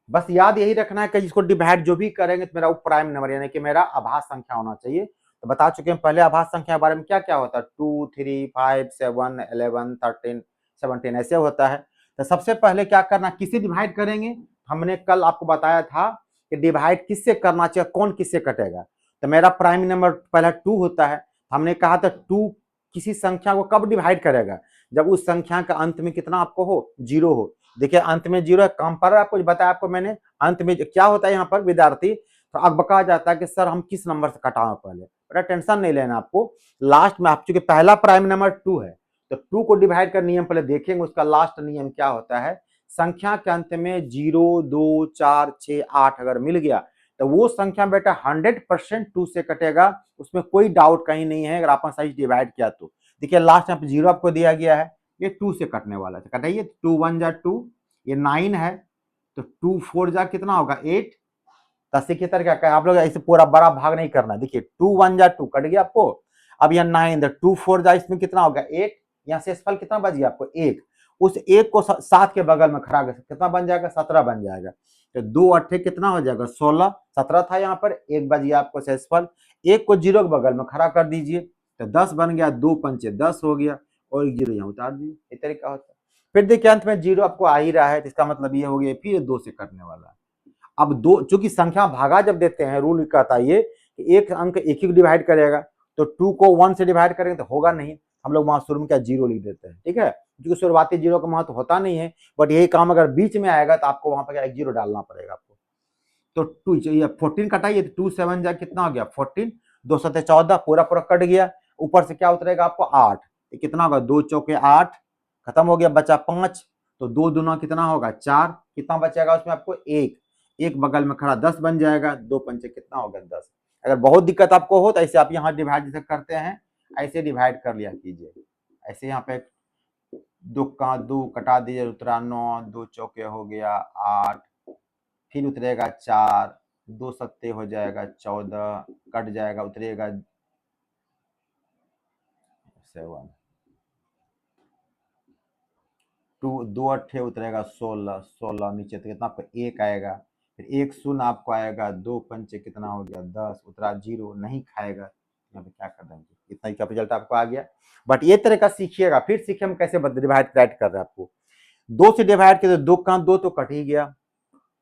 बस याद यही रखना है कि इसको डिवाइड जो भी करेंगे तो मेरा वो प्राइम नंबर यानी कि मेरा आभाज्य संख्या होना चाहिए। तो बता चुके हैं पहले आभाज्य संख्या के बारे में क्या क्या होता है, 2 3 5 7 11 13 17 ऐसे होता है। तो सबसे पहले क्या करना, किससे डिवाइड करेंगे, हमने कल आपको बताया था कि डिवाइड किससे करना चाहिए, कौन किससे कटेगा। तो मेरा प्राइम नंबर पहला 2 होता है, हमने कहा था 2 किसी संख्या को कब डिवाइड करेगा, जब उस संख्या का अंत में कितना आपको हो 0 हो। देखिए अंत में 0 है, काम पर आपको बताया आपको मैंने, अंत में क्या होता है यहाँ पर विद्यार्थी तो अकबका जाता है कि सर हम किस नंबर से कटाएं, पहले बेटा टेंशन नहीं लेना आपको, लास्ट में आप चूंकि पहला प्राइम नंबर 2 है तो 2 को डिवाइड का नियम पहले देखेंगे, उसका लास्ट नियम क्या होता है। संख्या के अंत में 0, 2, 4, 6, 8 अगर मिल गया तो वो संख्या बेटा 100% 2 से कटेगा, उसमें कोई डाउट कहीं नहीं है। अगर आपने सही डिवाइड किया तो देखिए लास्ट यहाँ पे 0 आपको दिया गया है, ये 2 से कटने वाला है, कटाइए। 2 1 जा 2, ये 9 है, तो 2 4 जा कितना होगा 8। दस की तरह क्या आप लोग ऐसे पूरा बड़ा भाग नहीं करना। देखिए 2 1 जा 2 कट गया आपको, अब यहाँ 9, 2 4 जा इसमें कितना होगा 8, यहाँ शेषफल कितना बच गया आपको 1। उस 1 को 7 के बगल में खड़ा कर कितना बन जाएगा 17 बन जाएगा। तो 2 अट्ठे कितना हो जाएगा 16, 17 था यहाँ पर, 1 बच गया आपको शेषफल। 1 को 0 के बगल में खड़ा कर दीजिए तो 10 बन गया, 2 पंचे 10 हो गया, और 0 यहाँ उतार दीजिए। ये तरीका होता है। फिर देखिए अंत में 0 आपको आ ही रहा है, इसका मतलब ये हो गया फिर 2 से कटने वाला है। अब दो, चूंकि संख्या भागा जब देते हैं रूल कहता है ये कि एक अंक एक ही डिवाइड करेगा, तो 2 को 1 से डिवाइड करेंगे तो होगा नहीं, हम लोग वहां शुरू में क्या 0 लिख देते हैं, ठीक है, क्योंकि शुरुआती 0 का महत्व होता नहीं है। बट यही काम अगर बीच में आएगा तो आपको वहां पर क्या 0 डालना पड़ेगा आपको। तो 2 14 कटाइए, 2 7 जा कितना हो गया 14, 2 7 14 पूरा पूरा कट गया। ऊपर से क्या उतरेगा आपको 8, कितना होगा 2 चौके 8, खत्म हो गया, बचा 5, तो 2 दूना कितना होगा 4, कितना बचेगा उसमें आपको 1, एक बगल में खड़ा 10 बन जाएगा, 2 पंचे कितना हो गया 10। अगर बहुत दिक्कत आपको हो तो ऐसे आप यहाँ डिवाइड जैसे करते हैं ऐसे डिवाइड कर लिया कीजिए। ऐसे यहाँ पे 2 का 2 कटा दीजिए, उतरा 9, 2 चौके हो गया 8, फिर उतरेगा 4, 2 सत्ते हो जाएगा 14, कट जाएगा उतरेगा 7, 2 अट्ठे उतरेगा 16, 16 नीचे तो कितना आपको 1 आएगा, फिर 1 शून्य आपको आएगा, 2 पंचे कितना हो गया 10, उतरा 0, नहीं खाएगा, यहाँ पे क्या कर देंगे, इतना ही रिजल्ट आपको आ गया। बट ये तरह का सीखिएगा, फिर सीखे हम कैसे डिवाइड कर रहे हैं आपको। 2 से डिवाइड किया तो 2 का 2 तो कट ही गया,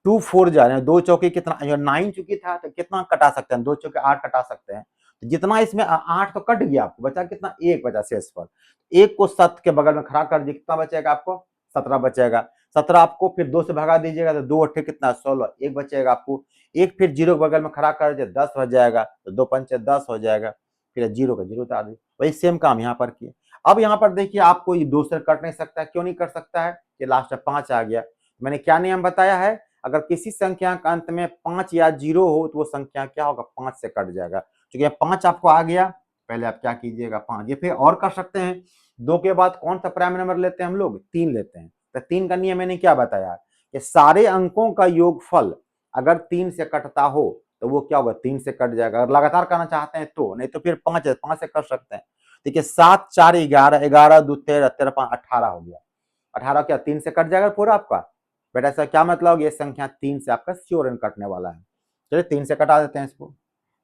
2 4 जा रहे हैं, 2 चौके कितना 9 चुकी था तो कितना कटा सकते हैं 2 चौके 8 कटा सकते हैं, तो जितना इसमें 8 तो कट गया, आपको बचा कितना 1 बचा शेष पर। 1 को 7 के बगल में खड़ा कर दिए, कितना बचेगा आपको 17 बचेगा। 17 आपको फिर 2 से भगा दीजिएगा तो 2 अट्ठे कितना 16, 1 बचेगा आपको। 1 फिर 0 के बगल में खड़ा कर दिए 10 हो जाएगा, तो 2 पंचे 10 हो जाएगा, फिर 0 का 0 उतार दिए। वही सेम काम यहाँ पर किए। अब यहाँ पर देखिए आपको ये 2 से कट नहीं सकता है, क्यों नहीं कर सकता है, ये लास्ट में 5 आ गया। मैंने क्या नियम बताया है, अगर किसी संख्या का अंत में 5 या 0 हो तो वो संख्या क्या होगा 5 से कट जाएगा। क्योंकि 5 आपको आ गया, पहले आप क्या कीजिएगा 5, ये फिर और कर सकते हैं। 2 के बाद कौन सा प्राइम नंबर लेते हैं हम लोग 3 लेते हैं, तो 3 का नियम मैंने क्या बताया कि सारे अंकों का योगफल अगर 3 से कटता हो तो वो क्या होगा 3 से कट जाएगा। अगर लगातार करना चाहते हैं तो, नहीं तो फिर 5 है 5 से कर सकते हैं। देखिए 7 4 11, 11 2 13, 13 5 18 हो गया, 18 क्या 3 से कट जाएगा पूरा आपका। बेटा सर क्या मतलब, ये संख्या 3 से आपका श्योर कटने वाला है। चलिए 3 से कटा देते हैं इसको,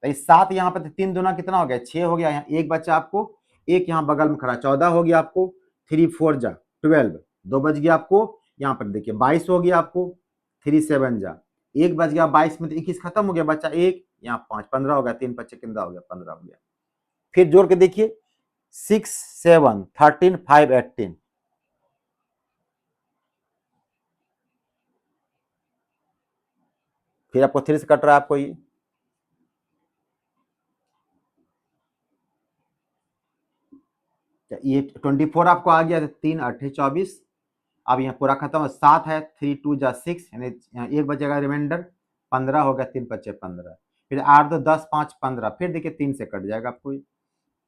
तो 7 यहाँ पर 3 दूना कितना हो गया 6 हो गया, यहाँ 1 बचा आपको, 1 यहाँ बगल में खड़ा 14 हो गया आपको, 3 4 जा 12, 2 बच गया आपको, यहाँ पर देखिए 22 हो गया आपको, 3 7 जा 1 बच गया, 22 में 21 खत्म हो गया, बचा 1, यहाँ 5 15 हो गया, 3 25 कितना हो गया 15 हो गया। फिर जोड़ के देखिए 6 7 13 5 18, फिर आपको 3 से कट रहा है आपको ये 24 आपको आ गया, 3 8 24, अब यहाँ पूरा खत्म, 7 है, 3 2 जा 6, यानी यहाँ 1 बचेगा रिमाइंडर, 15 हो गया, 3 5 15, फिर 8 2 10 5 15, फिर देखिए 3 से कट जाएगा आपको,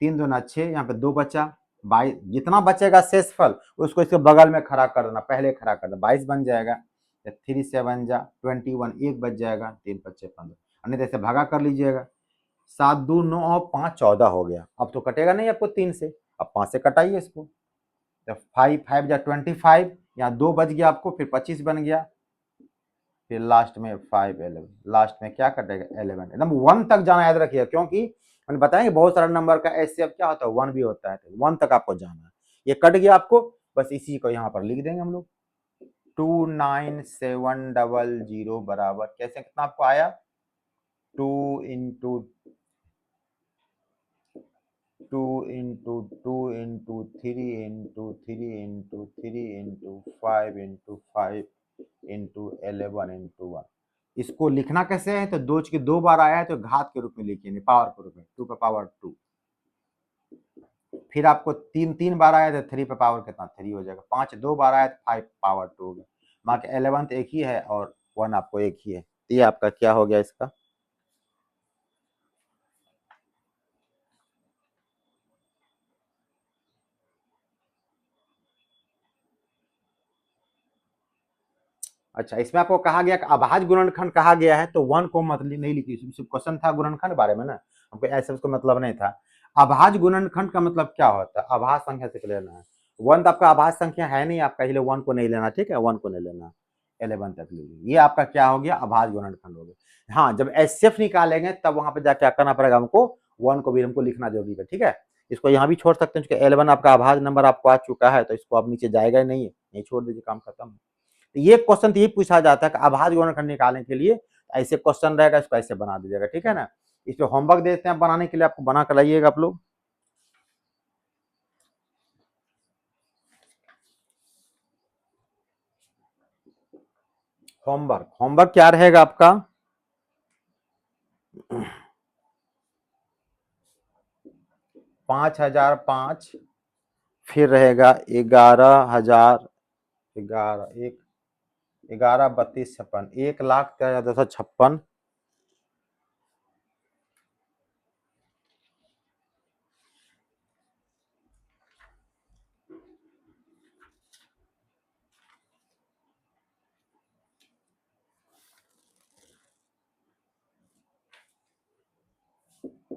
3 2 6, यहाँ पे 2 बचा, 22 जितना बचेगा शेषफल उसको इसके बगल में खड़ा कर देना, पहले खड़ा कर देना 22 बन जाएगा, 3 7 जा 21, 1 बच जाएगा, 3 5 15, अन्य जैसे भागा कर लीजिएगा, 7 2 9 और 5 14 हो गया। अब तो कटेगा नहीं आपको 3 से, अब 5 से कटाइए इसको, तो 5 5 जा 25, यहाँ 2 बच गया आपको, फिर 25 बन गया, फिर लास्ट में 5 11, लास्ट में क्या कटेगा 11, एकदम 1 तक जाना याद रखिएगा, क्योंकि मैंने बताया कि बहुत सारा नंबर का ऐसे अब क्या होता है 1 भी होता है, तो 1 तक आपको जाना है। ये कट गया आपको, बस इसी को यहाँ पर लिख देंगे हम लोग, 29700 बराबर कैसे कितना आपको आया 2 into 2 into 2 into 3 into 3 into 3 into 5 into 5 into 11 into 1। इसको लिखना कैसे है, तो 2 की 2 बार आया है तो घात के रूप में लिखिए, पावर के रूप में 2 का पावर 2। फिर आपको 3 3 बार आया तो 3 पे पावर कितना 3 हो जाएगा, 5 2 बार आया तो 5 पावर 2 हो गया। वहाँ के 11th एक ही है और 1 आपको एक ही है। तो ये आपका क्या हो गया इसका। अच्छा, इसमें आपको कहा गया कि अभाज्य गुणनखंड कहा गया है तो 1 को मतलब नहीं लिखी, क्वेश्चन था गुणनखंड बारे में ना, हमको ऐसे उसको मतलब नहीं था। अभाज्य गुणनखंड का मतलब क्या होता है, अभाज्य संख्या से लेना है। 1 तो आपका अभाज्य संख्या है नहीं आपका, इसलिए 1 को नहीं लेना, ठीक है, 1 को नहीं लेना, 11 तक लीजिए। ये आपका क्या हो गया, अभाज्य गुणनखंड हो गया। हाँ, जब एचसीएफ निकालेंगे तब वहां पे जाके क्या करना पड़ेगा हमको, 1 को भी हमको लिखना जरूरी है, ठीक है। इसको यहाँ भी छोड़ सकते हैं, 11 आपका अभाज्य नंबर आपको आ चुका है, तो इसको अब नीचे जाएगा ही नहीं, नहीं छोड़ दीजिए, काम खत्म। तो ये क्वेश्चन तो ये पूछा जाता है कि अभाज्य गुणनखंड निकालने के लिए ऐसे क्वेश्चन रहेगा, इसको ऐसे बना दीजिएगा, ठीक है ना। इस पे होमवर्क देते हैं बनाने के लिए, आपको बना कर लाइएगा आप लोग। होमवर्क होमवर्क क्या रहेगा आपका, 5,005, फिर रहेगा 11,000, 11 32 56, 1,13,256,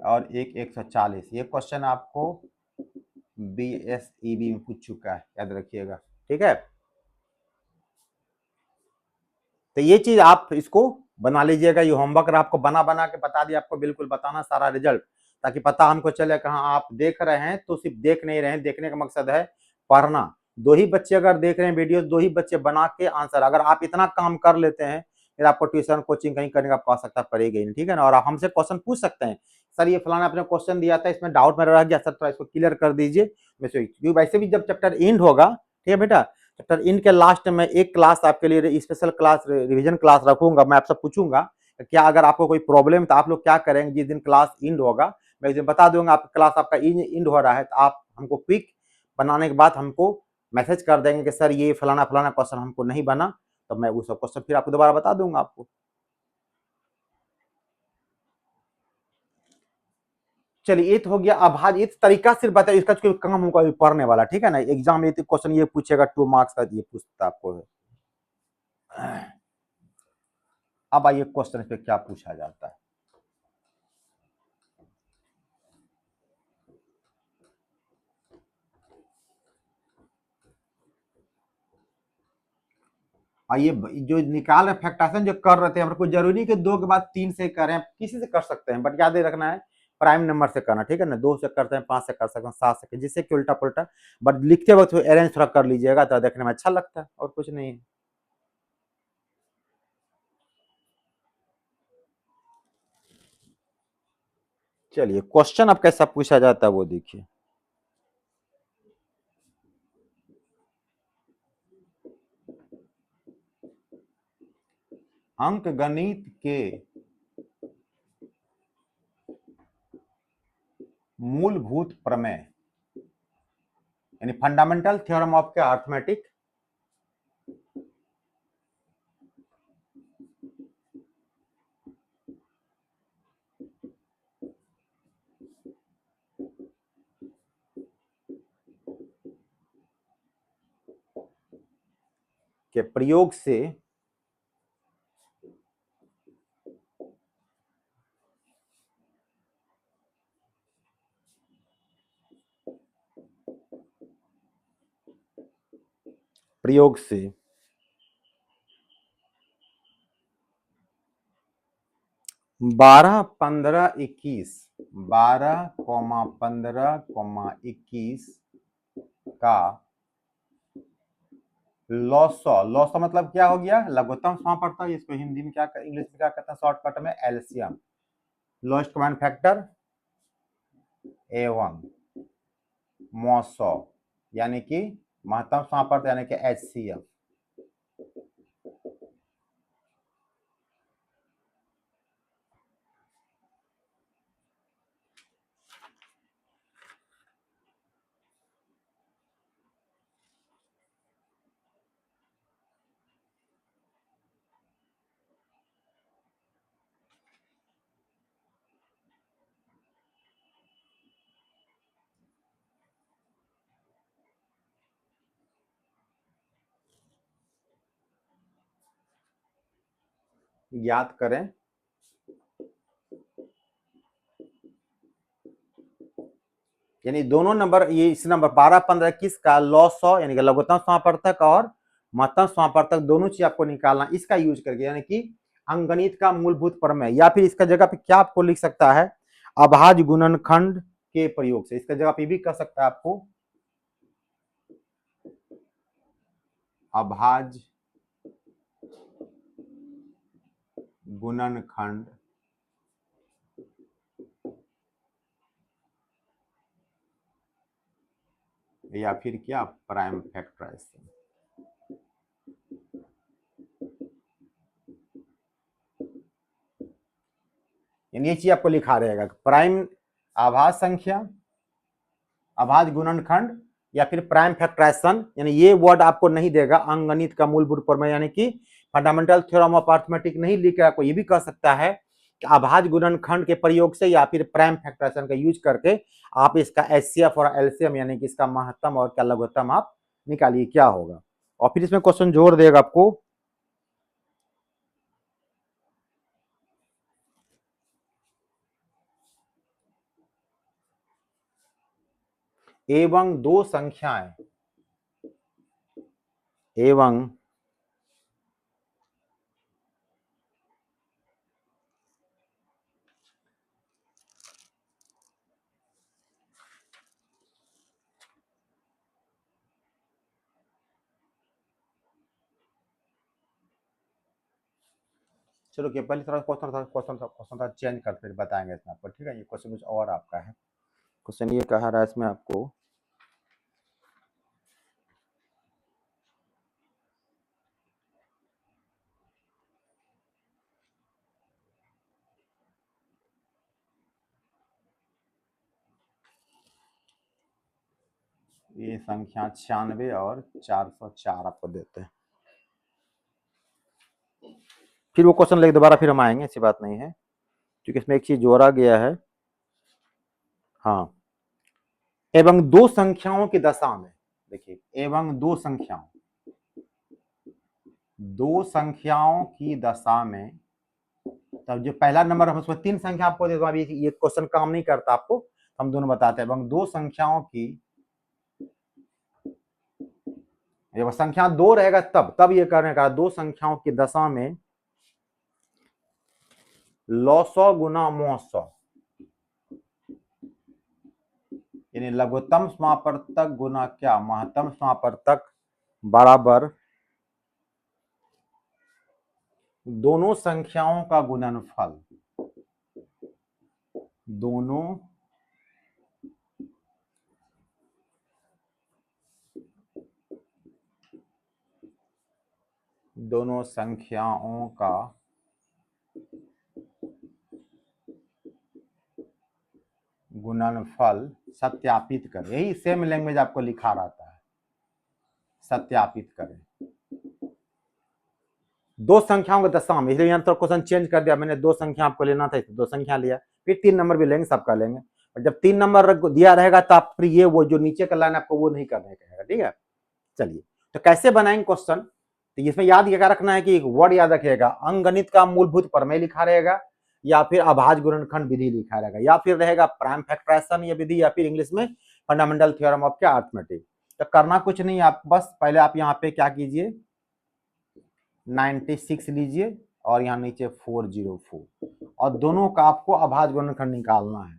और 1,140। ये क्वेश्चन आपको BSEB में पूछ चुका है, याद रखिएगा, ठीक है। तो ये चीज आप इसको बना लीजिएगा, ये होमवर्क आपको बना बना के बता दिया, आपको बिल्कुल बताना सारा रिजल्ट, ताकि पता हमको चले कहाँ आप देख रहे हैं, तो सिर्फ देख नहीं रहे हैं, देखने का मकसद है पढ़ना। 2 ही बच्चे अगर देख रहे हैं वीडियो, 2 ही बच्चे बना के आंसर, अगर आप इतना काम कर लेते हैं फिर आपको ट्यूशन कोचिंग कहीं करने का आवश्यकता पड़ेगी नहीं, ठीक है ना। और आप हमसे क्वेश्चन पूछ सकते हैं, सर ये फलाना आपने क्वेश्चन दिया था, इसमें डाउट मेरा रह गया सर, थोड़ा इसको क्लियर कर दीजिए। वैसे भी जब चैप्टर एंड होगा, ठीक है बेटा, चैप्टर इन के लास्ट में एक क्लास आपके लिए स्पेशल क्लास, रिवीजन क्लास रखूंगा, मैं आपसे पूछूंगा क्या अगर आपको कोई प्रॉब्लम तो आप लोग क्या करेंगे, जिस दिन क्लास इंड होगा मैं उस दिन बता दूंगा आप क्लास आपका इंड हो रहा है, तो आप हमको क्विक बनाने के बाद हमको मैसेज कर देंगे कि सर ये फलाना फलाना क्वेश्चन हमको नहीं बना, तो मैं वो सब क्वेश्चन फिर आपको दोबारा बता दूंगा आपको। चलिए, ये तो हो गया अभाज्य, इस तरीका से बताइए, इसका कोई काम होगा पढ़ने वाला, ठीक है ना। एग्जाम में क्वेश्चन ये पूछेगा 2 मार्क्स का, ये पूछता आपको। अब आइए क्वेश्चन पे क्या पूछा जाता है। आइए, जो निकाल रहे फैक्टराइजेशन जो कर रहे थे, हमको जरूरी नहीं कि 2 के बाद 3 से करें, किसी से कर सकते हैं, बट याद रखना है प्राइम नंबर से करना, ठीक है ना। 2 से करते हैं, 5 से कर सकते हैं, 7 से, जिससे कि उल्टा पुल्टा, बट लिखते वक्त अरेंज थोड़ा कर लीजिएगा तो देखने में अच्छा लगता है, और कुछ नहीं है। चलिए, क्वेश्चन अब कैसा पूछा जाता है वो देखिए। अंक गणित के मूलभूत प्रमेय, यानी फंडामेंटल थ्योरम ऑफ के अर्थमेटिक के प्रयोग से प्रयोग से 12 15 21, 12,15,21 का लॉसॉ, लॉसॉ मतलब क्या हो गया, लघुत्तम समापकता, इसको हिंदी में क्या, इंग्लिश में क्या कहते हैं शॉर्टकट में, एलसीएम, लोएस्ट कॉमन फैक्टर एवं मॉसॉ, यानी कि महत्तम समापकता, यानी कि एचसीएफ। ज्ञात करें यानी दोनों नंबर, ये इस नंबर 12, 15, 21 का लॉस 100 यानी कि लघुत्तम समापवर्तक और महत्तम समापवर्तक दोनों चीज आपको निकालना, इसका यूज करके, यानी कि अंकगणित का मूलभूत प्रमेय, या फिर इसका जगह पे क्या आपको लिख सकता है, अभाज्य गुणनखंड के प्रयोग से। इसका जगह पे भी कह सकता है आपको अभाज्य गुणनखंड या फिर क्या प्राइम फैक्टराइजेशन। यानी ये चीज आपको लिखा रहेगा, प्राइम आभाज्य संख्या, अभाज्य गुणनखंड या फिर प्राइम फैक्टराइजेशन। यानी ये वर्ड आपको नहीं देगा अंकगणित का मूलभूत प्रमेय, यानी कि फंडामेंटल थ्योरम ऑफ अरिथमेटिक नहीं लिखेगा, आपको ये भी कह सकता है कि अभाज्य गुणनखंड के प्रयोग से या फिर प्राइम फैक्टराइजेशन का यूज करके आप इसका एचसीएफ और एलसीएम यानी कि इसका महत्तम और क्या लघुत्तम आप निकालिए क्या होगा। और फिर इसमें क्वेश्चन जोड़ देगा आपको एवं दो संख्याएं एवं चलो कि पहले थोड़ा क्वेश्चन था चेंज कर फिर बताएंगे इसमें आपको, ठीक है। ये क्वेश्चन कुछ और आपका है। क्वेश्चन ये कहा रहा है इसमें आपको, ये संख्या 96 और 404 आपको देते हैं। फिर वो क्वेश्चन लेके दोबारा फिर हम आएंगे, ऐसी बात नहीं है, क्योंकि इसमें एक चीज जोड़ा गया है। हाँ, एवं दो संख्याओं की दशा में, देखिए एवं दो संख्याओं की दशा में, तब जो पहला नंबर हम उसमें 3 संख्या आपको दे दो, अभी ये क्वेश्चन काम नहीं करता आपको, हम दोनों बताते हैं। एवं दो संख्याओं की, जब संख्या 2 रहेगा तब ये करने का, दो संख्याओं की दशा में लॉसौ गुना मोसौ, यानी लघुत्तम समापवर्तक गुना क्या महत्तम समापवर्तक बराबर दोनों संख्याओं का गुणनफल, दोनों संख्याओं का गुणनफल सत्यापित करें। यही सेम लैंग्वेज आपको लिखा रहता है, सत्यापित करें दो संख्याओं के दशा में। इसलिए यहाँ तो क्वेश्चन चेंज कर दिया मैंने, दो संख्या आपको लेना था, दो संख्या लिया, फिर 3 नंबर भी लेंगे, सबका लेंगे। और जब 3 नंबर दिया रहेगा तो आप फिर ये वो जो नीचे का लाइन आपको वो नहीं करने कहेगा, ठीक है। चलिए, तो कैसे बनाएंगे क्वेश्चन, तो इसमें याद क्या रखना है कि एक वर्ड याद रखिएगा, अंकगणित का मूलभूत प्रमेय लिखा रहेगा, या फिर अभाज्य गुणनखंड विधि लिखा रहेगा, या फिर रहेगा प्राइम फैक्टराइजेशन या विधि, या फिर इंग्लिश में फंडामेंटल थ्योरम ऑफ क्या अरिथमेटिक। तो करना कुछ नहीं, आप बस पहले आप यहाँ पे क्या कीजिए 96 लीजिए और यहाँ नीचे 404, और दोनों का आपको अभाज्य गुणनखंड निकालना है।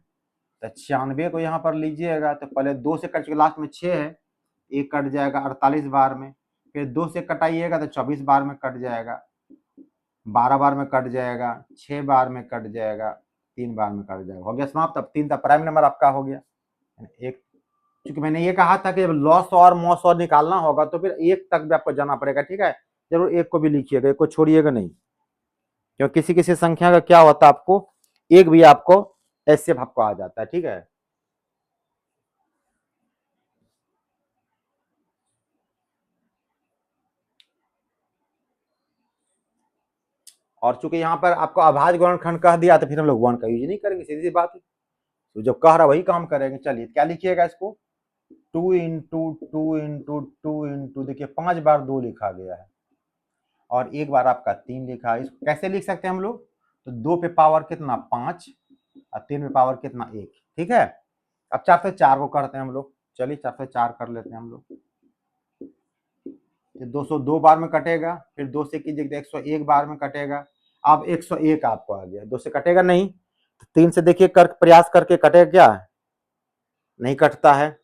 तो 96 को यहाँ पर लीजिएगा, तो पहले 2 से कट के लास्ट में 6 है, एक कट जाएगा 48 बार में, फिर 2 से कटाइएगा तो 24 बार में कट जाएगा, 12 बार में कट जाएगा, 6 बार में कट जाएगा, 3 बार में कट जाएगा, हो गया समाप्त। अब 3 का प्राइम नंबर आपका हो गया। एक, क्योंकि मैंने ये कहा था कि जब लॉस और मॉस और निकालना होगा तो फिर 1 तक भी आपको जाना पड़ेगा, ठीक है। जरूर 1 को भी लिखिएगा, 1 को छोड़िएगा नहीं, क्योंकि किसी किसी संख्या का क्या होता है आपको 1 भी आपको ऐसे आपको आ जाता है, ठीक है। और चूंकि यहाँ पर आपको अभाज्य गुणनखंड कह दिया तो फिर हम लोग 1 का यूज नहीं करेंगे, सीधी सी बात है। तो जो कह रहा वही काम करेंगे। चलिए क्या लिखिएगा इसको, 2 इंटू 2 इंटू 2 इंटू, देखिए 5 बार 2 लिखा गया है, और एक बार आपका 3 लिखा। इसको कैसे लिख सकते हैं हम लोग? तो 2 पे पावर कितना 5 और 3 पे पावर कितना 1। ठीक है, अब 4 से 4 को करते हैं हम लोग। चलिए 4 से 4 कर लेते हैं हम लोग। 202 बार में कटेगा, फिर 2 से कीजिए 101 बार में कटेगा। अब 101 आपको आ गया, 2 से कटेगा नहीं, तो 3 से देखिए कर प्रयास करके कटेगा क्या? नहीं कटता है।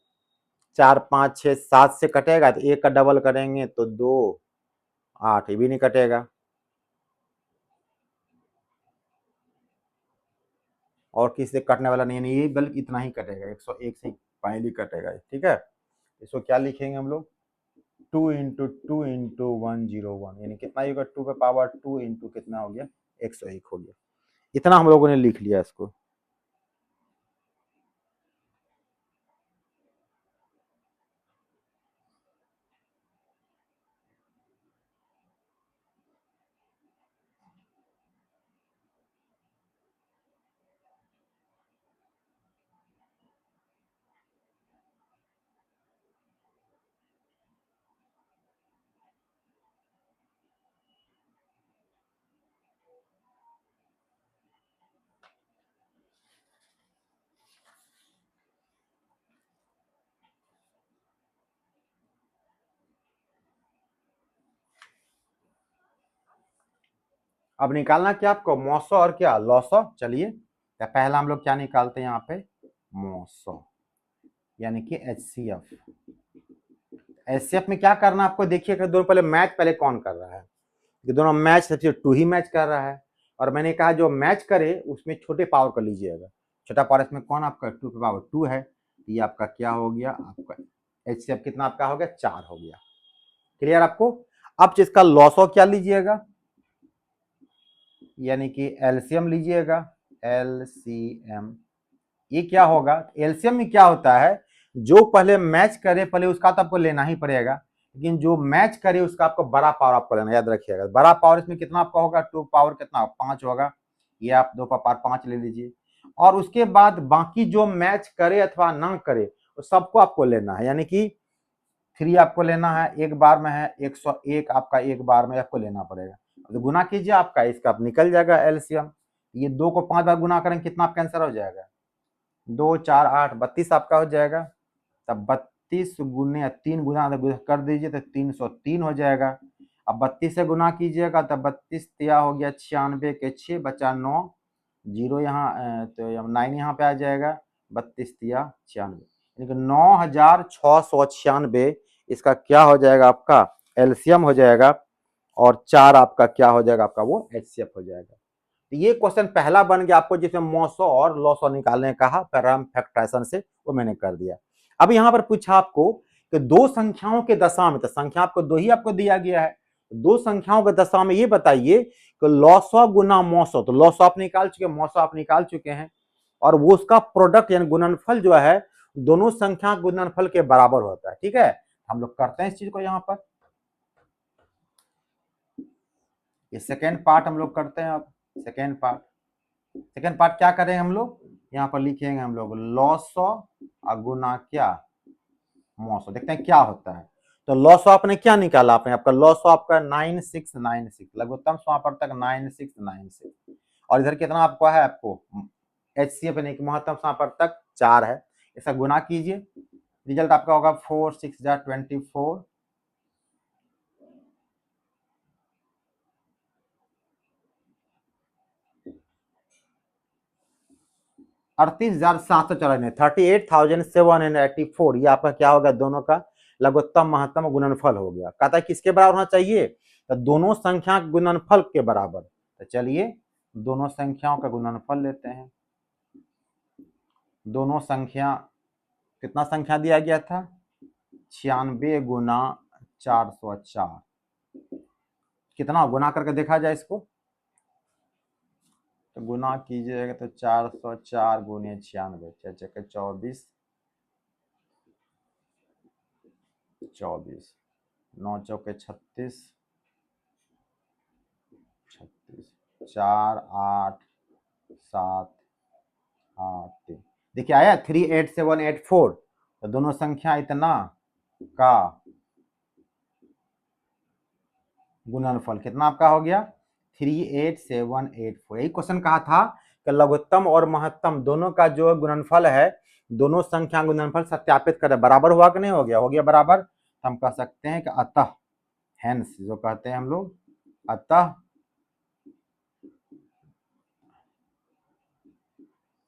4 5 6 7 से कटेगा, तो 1 का डबल करेंगे तो 2 8, ये भी नहीं कटेगा। और किसी से कटने वाला नहीं है, ये बल्कि इतना ही कटेगा, 101 से फाइनली कटेगा। ठीक है, इसको क्या लिखेंगे हम लोग? 2 इंटू 2 इंटू 101, यानी कितना होगा? 2 पे पावर 2 इंटू कितना हो गया? 101 हो गया। इतना हम लोगों ने लिख लिया इसको। अब निकालना क्या आपको? मौसो और क्या लॉसो। चलिए पहला हम लोग क्या निकालते हैं यहाँ पे? मौसो, यानी कि HCF। HCF में क्या करना आपको? देखिए दोनों पहले मैच पहले कौन कर रहा है, ये दोनों मैच सबसे 2 ही मैच कर रहा है। और मैंने कहा जो मैच करे उसमें छोटे पावर कर लीजिएगा। छोटा पावर इसमें कौन आपका? 2 पे पावर 2 है, ये आपका क्या हो गया? आपका HCF कितना आपका हो गया? 4 हो गया। क्लियर आपको? अब जिसका लॉसो क्या लीजिएगा, यानी कि एलसीएम लीजिएगा। LCM, ये क्या होगा? एलसीएम में क्या होता है? जो पहले मैच करे पहले उसका तो आपको लेना ही पड़ेगा, लेकिन जो मैच करे उसका आपको बड़ा पावर आपको लेना, याद रखिएगा। बड़ा पावर इसमें कितना आपका होगा? 2 पावर कितना? 5 होगा। ये आप 2 का पावर 5 ले लीजिए। और उसके बाद बाकी जो मैच करे अथवा ना करे तो सबको आपको लेना है, यानी कि 3 आपको लेना है, एक बार में है 101 आपका एक बार में आपको लेना पड़ेगा। तो गुना कीजिए, आपका इसका निकल जाएगा एलसीएम। ये 2 को 5 बार गुना करेंगे कितना आपका आंसर हो जाएगा? 2 4 8 32 आपका हो जाएगा। तब 32 गुने 3 गुना कर दीजिए तो 303 हो जाएगा। अब 32 से गुना कीजिएगा तब 32 तिया हो गया 96 के 6 बचा 9, जीरो यहाँ तो 9 यहाँ पे आ जाएगा। 32 तिया 96, यानी कि 9696, इसका क्या हो जाएगा? आपका एलसीएम हो जाएगा। और 4 आपका क्या हो जाएगा? आपका वो एचसीएफ हो जाएगा। तो ये क्वेश्चन पहला बन गया आपको, जिसमें मौसो और लॉसो निकालने कहा पैराम फैक्टराइजेशन से, वो मैंने कर दिया। अब यहाँ पर पूछा आपको कि दो संख्याओं के दशा में, तो संख्या आपको 2 ही आपको दिया गया है, दो संख्याओं के दशा में ये बताइए कि लॉसो गुना मौसो, तो लॉसो आप निकाल चुके, मौसो आप निकाल चुके हैं, और वो उसका प्रोडक्ट यानी गुणनफल जो है दोनों संख्या गुणनफल के बराबर होता है। ठीक है, हम लोग करते हैं इस चीज को यहाँ पर। ये सेकेंड पार्ट हम लोग करते हैं। अब सेकेंड पार्ट क्या करेंगे हम लोग? यहाँ पर लिखेंगे हम लोग लॉसो गुना क्या मौसो, देखते हैं क्या होता है। तो लॉसो आपने क्या निकाला? आपने आपका लॉसो आपका 9696, लघुत्तम समापवर्तक 9696, और इधर कितना आपको है? आपको HCF यानी कि महत्तम समापवर्तक 4 है। इसका गुना कीजिए, रिजल्ट आपका होगा 4 6 24, 38,794, 38,784, ये आपका क्या होगा? दोनों का लघुत्तम महत्तम गुणनफल हो गया। कहता है किसके बराबर होना चाहिए? तो दोनों संख्या गुणनफल के बराबर। तो चलिए दोनों संख्याओं का गुणनफल लेते हैं। दोनों संख्या, कितना संख्या दिया गया था? 96 गुना 404। कितना गुना करके देखा जाए इसको? तो गुना कीजिएगा तो 404 गुने 96, 6 के 24, 24, 9 चौके 36, 4 8 7 8 3, देखिए आया 38784। तो दोनों संख्या इतना का गुणनफल कितना आपका हो गया 38784। यही क्वेश्चन कहा था कि लघुत्तम और महत्तम दोनों का जो गुणनफल है, दोनों संख्या गुणनफल सत्यापित करें, बराबर हुआ कि नहीं हो गया, हो गया बराबर। हम कह सकते हैं कि अतः, हेंस जो कहते हैं हम लोग, अतः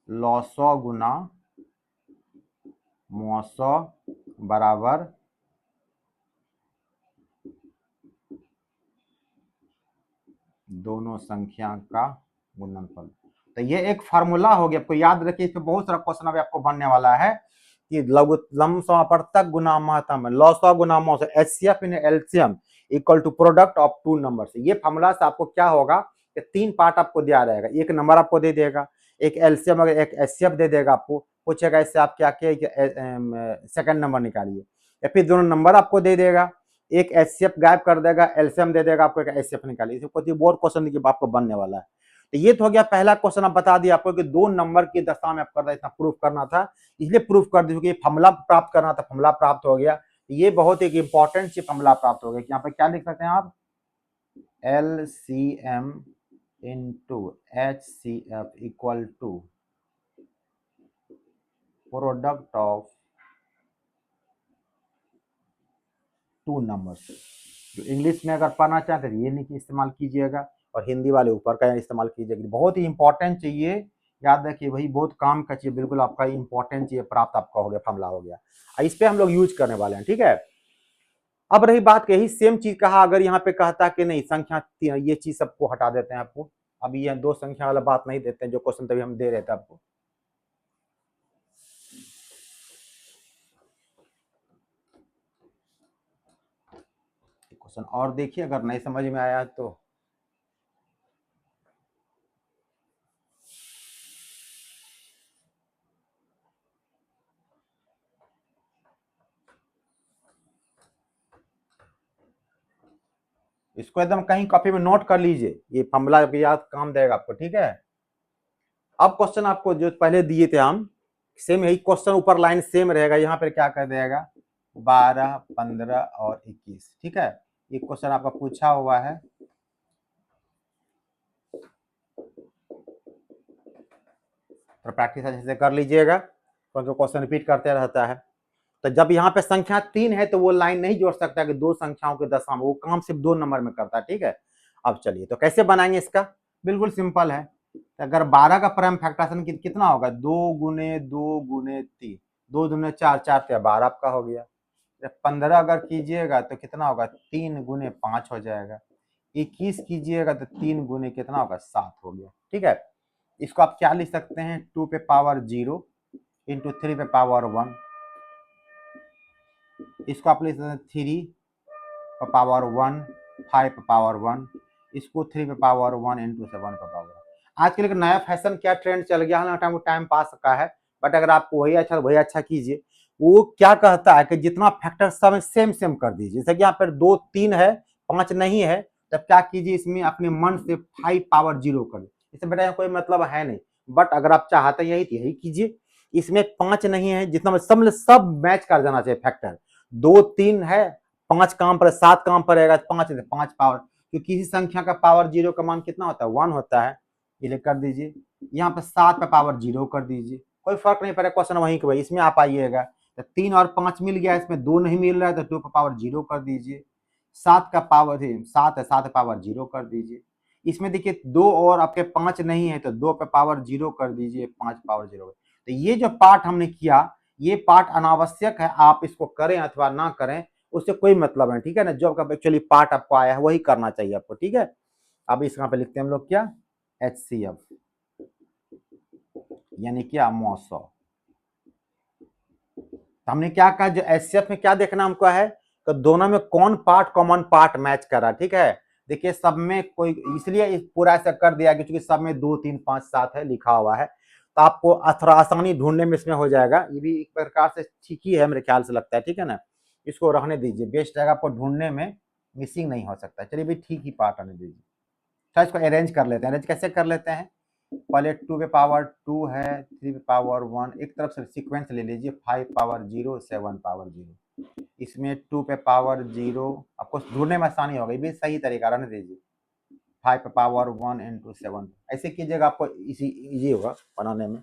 लॉसौ गुना मौसौ बराबर दोनों संख्या का गुणनफल। तो ये एक फार्मूला हो गया, आपको याद रखिए, इस पे बहुत सारा क्वेश्चन अभी आपको बनने वाला है कि लमसम गुना महत्तम, लॉसौ गुना मौसौ, HCF in LCM equal to product of two numbers. ये फार्मूला से आपको क्या होगा कि तीन पार्ट आपको दिया रहेगा, एक नंबर आपको दे देगा, एक एलसीएम अगर एक एचसीएफ दे देगा, आपको पूछेगा इससे आप क्या सेकंड नंबर निकालिए, या फिर दोनों नंबर आपको दे देगा, एक एचसीएफ गायब कर देगा, एलसीएम दे देगा आपको, एक एचसीएफ निकालिए। कुछ बहुत क्वेश्चन आपको बनने वाला है। तो ये तो हो गया पहला क्वेश्चन। आप बता दिया आपको कि दो नंबर की दशा में आप कर रहे इतना प्रूफ करना था, इसलिए प्रूफ कर दीजिए कि फॉर्मूला प्राप्त करना था, फॉर्मूला प्राप्त हो गया। ये बहुत एक इंपॉर्टेंट सी फॉर्मूला प्राप्त हो गया। यहाँ पे क्या लिख सकते हैं आप, LCM into HCF equal to product of two numbers. जो इंग्लिश में अगर पढ़ना चाहते हैं ये नहीं इस्तेमाल कीजिएगा, और हिंदी वाले ऊपर का इस्तेमाल कीजिएगा। बहुत ही इंपॉर्टेंट चाहिए, याद रखिए, वही बहुत काम का चाहिए, बिल्कुल आपका इंपॉर्टेंट चाहिए, प्राप्त आपका हो गया, फॉर्मूला हो गया। इस पे हम लोग यूज करने वाले हैं, ठीक है। अब रही बात, यही सेम चीज कहा, अगर यहाँ पे कहता कि नहीं संख्या, ये चीज सबको हटा देते हैं आपको, अभी ये दो संख्या वाला बात नहीं देते हैं, जो क्वेश्चन तभी हम दे रहे थे आपको। क्वेश्चन और देखिए, अगर नहीं समझ में आया तो इसको एकदम कहीं कॉपी में नोट कर लीजिए, ये फॉर्मूला याद काम देगा आपको, ठीक है। अब क्वेश्चन आपको जो पहले दिए थे हम, सेम यही क्वेश्चन, ऊपर लाइन सेम रहेगा, यहाँ पर क्या कर देगा 12, 15 और 21, ठीक है। ये क्वेश्चन आपका पूछा हुआ है, तो प्रैक्टिस अच्छे से कर लीजिएगा, क्योंकि क्वेश्चन रिपीट करते रहता है। तो जब यहाँ पे संख्या 3 है तो वो लाइन नहीं जोड़ सकता कि दो संख्याओं के दशा में, वो काम सिर्फ 2 नंबर में करता है, ठीक है। अब चलिए, तो कैसे बनाएंगे इसका, बिल्कुल सिंपल है। तो अगर 12 का प्राइम फैक्टराइजेशन कितना होगा, 2 गुने 2 गुने 3, 2 दूने 4, 4 से 12 आपका हो गया। 15 अगर कीजिएगा तो कितना होगा, 3 गुने 5 हो जाएगा। 21 कीजिएगा तो 3 गुने कितना होगा, 7 हो गया, ठीक है। इसको आप क्या लिख सकते हैं, 2 पे पावर 0 इंटू 3 पे पावर 1, इसको आप लिख सकते हैं 3 पे पावर 1, 5 पे पावर 1, इसको 3 पे पावर 1 इंटू 7 पे पावर 1। आजकल एक नया फैशन क्या ट्रेंड चल गया है, टाइम पास का है, बट अगर आपको वही अच्छा कीजिए। वो क्या कहता है कि जितना फैक्टर सब सेम सेम कर दीजिए, जैसे कि यहाँ पर 2 3 है, 5 नहीं है, तब क्या कीजिए, इसमें अपने मन से 5 पावर 0 कर दीजिए। इससे बेटा कोई मतलब है नहीं, बट अगर आप चाहते हैं यही कीजिए। इसमें 5 नहीं है, जितना सब मैच कर जाना चाहिए फैक्टर। 2 3 है, 5 काम पर, 7 काम पर रहेगा, 5 पावर, क्योंकि किसी संख्या का पावर 0 का मान कितना होता है, 1 होता है, ये कर दीजिए। यहाँ पर 7 पे पावर 0 कर दीजिए, कोई फर्क नहीं पड़ेगा, क्वेश्चन वहीं के वही, इसमें आप आइएगा। तो 3 और 5 मिल गया, इसमें 2 नहीं मिल रहा है, तो 2 पे पावर 0 कर दीजिए। 7 का पावर 7 है, 7 पावर 0 कर दीजिए। इसमें देखिए 2 और आपके 5 नहीं है, तो 2 पे पावर 0 कर दीजिए, 5 पावर 0। तो ये जो पार्ट हमने किया, ये पार्ट अनावश्यक है, आप इसको करें अथवा ना करें उससे कोई मतलब नहीं, ठीक है ना। जो आपका एक्चुअली पार्ट आपको आया है वही करना चाहिए आपको, ठीक है। अब इस यहाँ पे लिखते हैं हम लोग क्या, HCF यानी क्या, मौसौ। तो हमने क्या कहा, जो HCF में क्या देखना हमको है, तो दोनों में कौन पार्ट कॉमन पार्ट मैच कर रहा है, ठीक है। देखिए सब में कोई, इसलिए पूरा ऐसा कर दिया क्योंकि सब में 2 3 5 7 है लिखा हुआ है, तो आपको थोड़ा आसानी ढूंढने में इसमें हो जाएगा। ये भी एक प्रकार से ठीक ही है मेरे ख्याल से, लगता है, ठीक है ना। इसको रहने दीजिए, बेस्ट रहेगा, आपको ढूंढने में मिसिंग नहीं हो सकता। चलिए भाई, ठीक ही पार्ट आने दीजिए। अच्छा, इसको अरेंज कर लेते हैं। अरेंज कैसे कर लेते हैं, पहले 2 पे पावर 2 है, 3 पे पावर 1, एक तरफ से सीक्वेंस ले लीजिए, 5 पावर 0, 7 पावर 0, इसमें 2 पे पावर 0, आपको ढूंढने में आसानी होगी, ये भी सही तरीका रहने दीजिए। 5 पे पावर 1 इंटू 7, ऐसे कीजिएगा, आपको इजी होगा बनाने में।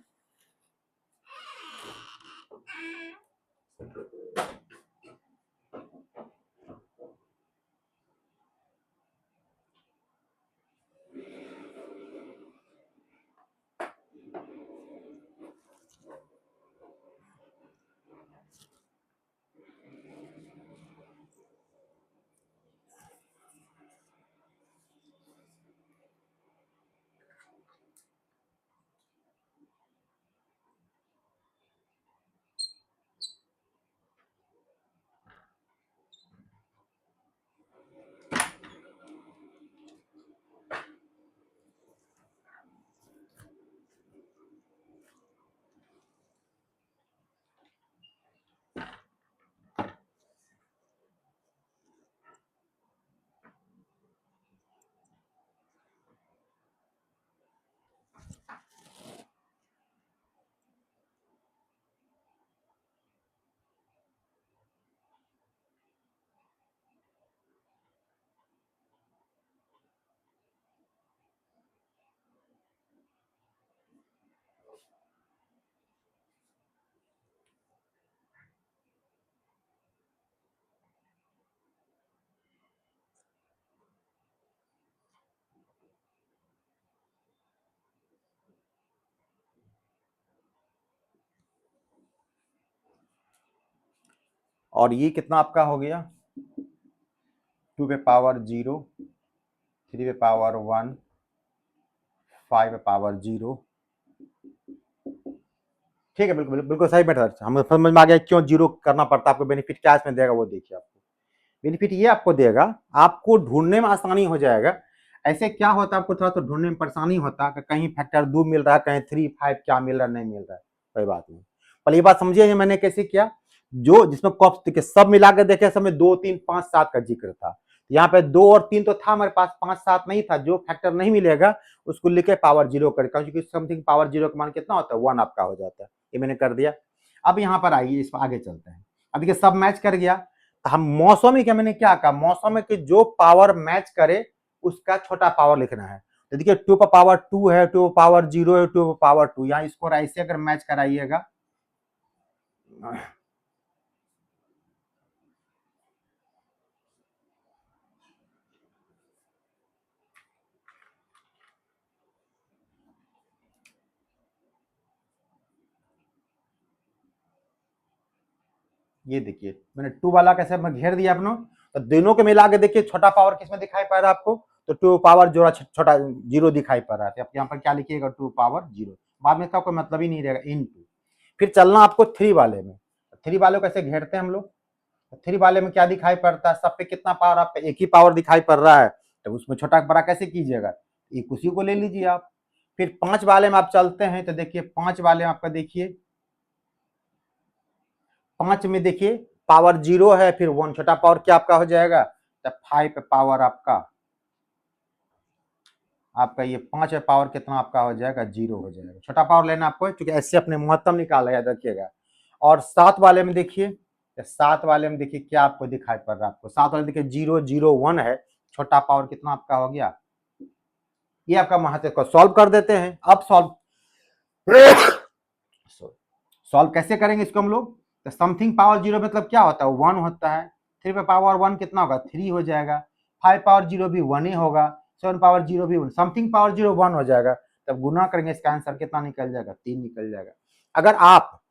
और ये कितना आपका हो गया, 2 पे पावर 0, 3 पे पावर 1, 5 पे पावर 0। ठीक है, बिल्कुल बिल्कुल सही मेथड, हमें समझ में आ गया क्यों जीरो करना पड़ता है। आपको बेनिफिट क्या इसमें देगा वो देखिए। आपको बेनिफिट ये आपको देगा, आपको ढूंढने में आसानी हो जाएगा। ऐसे क्या होता है, आपको थोड़ा तो ढूंढने में परेशानी होता है कि कहीं फैक्टर 2 मिल रहा है, कहीं 3, 5 क्या मिल रहा है, नहीं मिल रहा है, कोई बात नहीं। पर ये बात समझिए मैंने कैसे किया, जो जिसमें कॉप्स देखिए सब मिला के देखे, समय 2, 3, 5, 7 का जिक्र था। यहाँ पे 2 और 3 तो था हमारे पास, 5, 7 नहीं था। जो फैक्टर नहीं मिलेगा उसको लिखे पावर 0 कर, क्योंकि समथिंग पावर 0 का मान कितना होता है, 1 आपका हो जाता है। ये मैंने कर दिया। अब यहाँ पर आइए, इस पर आगे चलते हैं। अब देखिए सब मैच कर गया, हम मौसमी के मैंने क्या कहा, मौसमी के जो पावर मैच करे उसका छोटा पावर लिखना है। तो देखिए 2 पर पावर 2 है, 2 पावर 0 है, 2 पर पावर 2, यहाँ इसको ऐसे अगर मैच कराइएगा, ये देखिए मैंने 2 वाला कैसे मैं घेर दिया अपनों। तो दोनों को मिला के देखिए छोटा पावर किसमें दिखाई पड़ रहा है आपको, तो 2 पावर जोड़ा छोटा 0 दिखाई पड़ रहा है। आप यहाँ पर क्या लिखिएगा, 2 पावर 0, बाद में इसका कोई मतलब ही नहीं रहेगा, इनटू। फिर चलना आपको 3 वाले में। 3 वाले को कैसे घेरते हैं हम लोग, 3 वाले में क्या दिखाई पड़ता है, सब पे कितना पावर, आप पे एक ही पावर दिखाई पड़ रहा है, तो उसमें छोटा बड़ा कैसे कीजिएगा, एक उसी को ले लीजिए आप। फिर 5 वाले में आप चलते हैं, तो देखिए 5 वाले में आपका देखिए 5 में देखिए पावर 0 है, फिर 1, छोटा पावर क्या आपका हो जाएगा, तो 5 पे पावर आपका ये 5 पे पावर कितना आपका हो जाएगा, 0 हो जाएगा। छोटा पावर लेना आपको, क्योंकि ऐसे अपने महत्तम निकाला, याद रखिएगा। और 7 वाले में देखिए, 7 वाले में देखिए क्या आपको दिखाई पड़ रहा है, आपको 7 वाले देखिए 0, 0, 1 है, छोटा पावर कितना आपका हो गया। ये आपका महत्व को सॉल्व कर देते हैं। अब सॉल्व सॉल्व कैसे करेंगे इसको हम लोग, तो समथिंग पावर 0 मतलब क्या होता है, 1 होता है। 3 पे पावर 1 कितना होगा, 3 हो जाएगा। 5 पावर 0 भी 1 ही होगा। 7 पावर 0 भी 1, समथिंग पावर 0 1 हो जाएगा। तब गुना करेंगे, इसका आंसर कितना निकल जाएगा, 3 निकल जाएगा। अगर आप,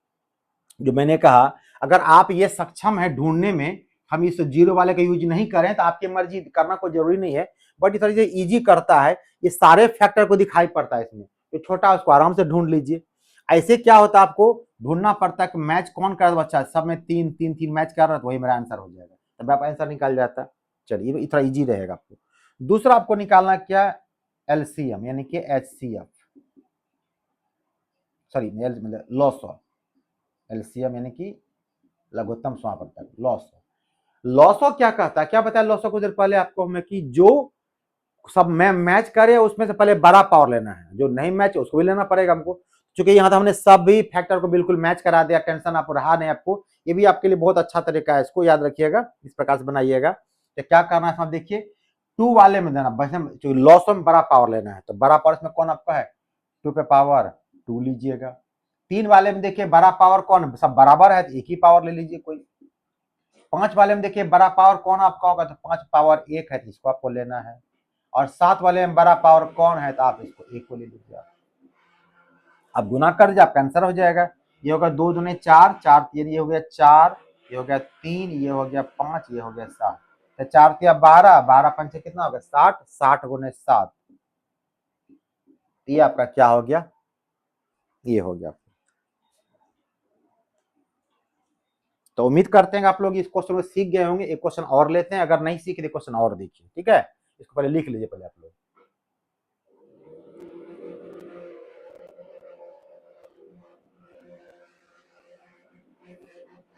जो मैंने कहा, अगर आप ये सक्षम है ढूंढने में, हम इस 0 वाले का यूज नहीं करें तो आपकी मर्जी, करना कोई जरूरी नहीं है, बट इस तरह से इजी करता है। ये सारे फैक्टर को दिखाई पड़ता है इसमें, तो छोटा उसको आराम से ढूंढ लीजिए। ऐसे क्या होता है, आपको ढूंढना पड़ता है कि मैच कौन कर रहा है, अच्छा सब में 3 3 3 मैच कर रहा है, तो वही मेरा आंसर हो जाएगा, तब आप आंसर निकाल जाता है। चलिए इतना इजी रहेगा आपको। दूसरा आपको निकालना क्या, एलसीएम यानी कि एचसीएफ, सॉरी मतलब लॉस, एलसीएम यानी कि लघुत्तम समापवर्तक, लॉस। लॉसो क्या कहता है, क्या बताया लॉसो कुछ देर पहले आपको हमें, कि जो सब में मैच करे, उसमें से पहले बड़ा पावर लेना है, जो नहीं मैच उसको भी लेना पड़ेगा हमको। क्योंकि यहाँ तो हमने सभी फैक्टर को बिल्कुल मैच करा दिया, टेंशन आप रहा नहीं आपको। ये भी आपके लिए बहुत अच्छा तरीका है, इसको याद रखिएगा, इस प्रकार से बनाइएगा। तो क्या करना है, देखिए 2 वाले में देना, जो लॉस में बड़ा पावर लेना है, तो बड़ा पावर इसमें कौन आपका है, 2 पे पावर 2 लीजिएगा। 3 वाले में देखिए बड़ा पावर कौन, सब बराबर है, तो एक ही पावर ले लीजिए कोई। 5 वाले में देखिए बड़ा पावर कौन आपका होगा, तो 5 पावर 1 है, इसको आपको लेना है। और 7 वाले में बड़ा पावर कौन है, तो आप इसको 1 को ले लीजिए। अब गुना कर दीजिए, आपका आंसर हो जाएगा। ये होगा 2 दूने 4, 4 3, ये हो गया 4, ये हो गया 3, ये हो गया 5, ये हो गया 7। तो 4 तिया 12, 12 पंचे कितना होगा 60, 60 गुने 7, ये आपका क्या हो गया, ये हो गया। तो उम्मीद करते हैं कि आप लोग इस क्वेश्चन को सीख गए होंगे। एक क्वेश्चन और लेते हैं, अगर नहीं सीखे तो क्वेश्चन और देखिए, ठीक है। इसको पहले लिख लीजिए पहले आप लोग।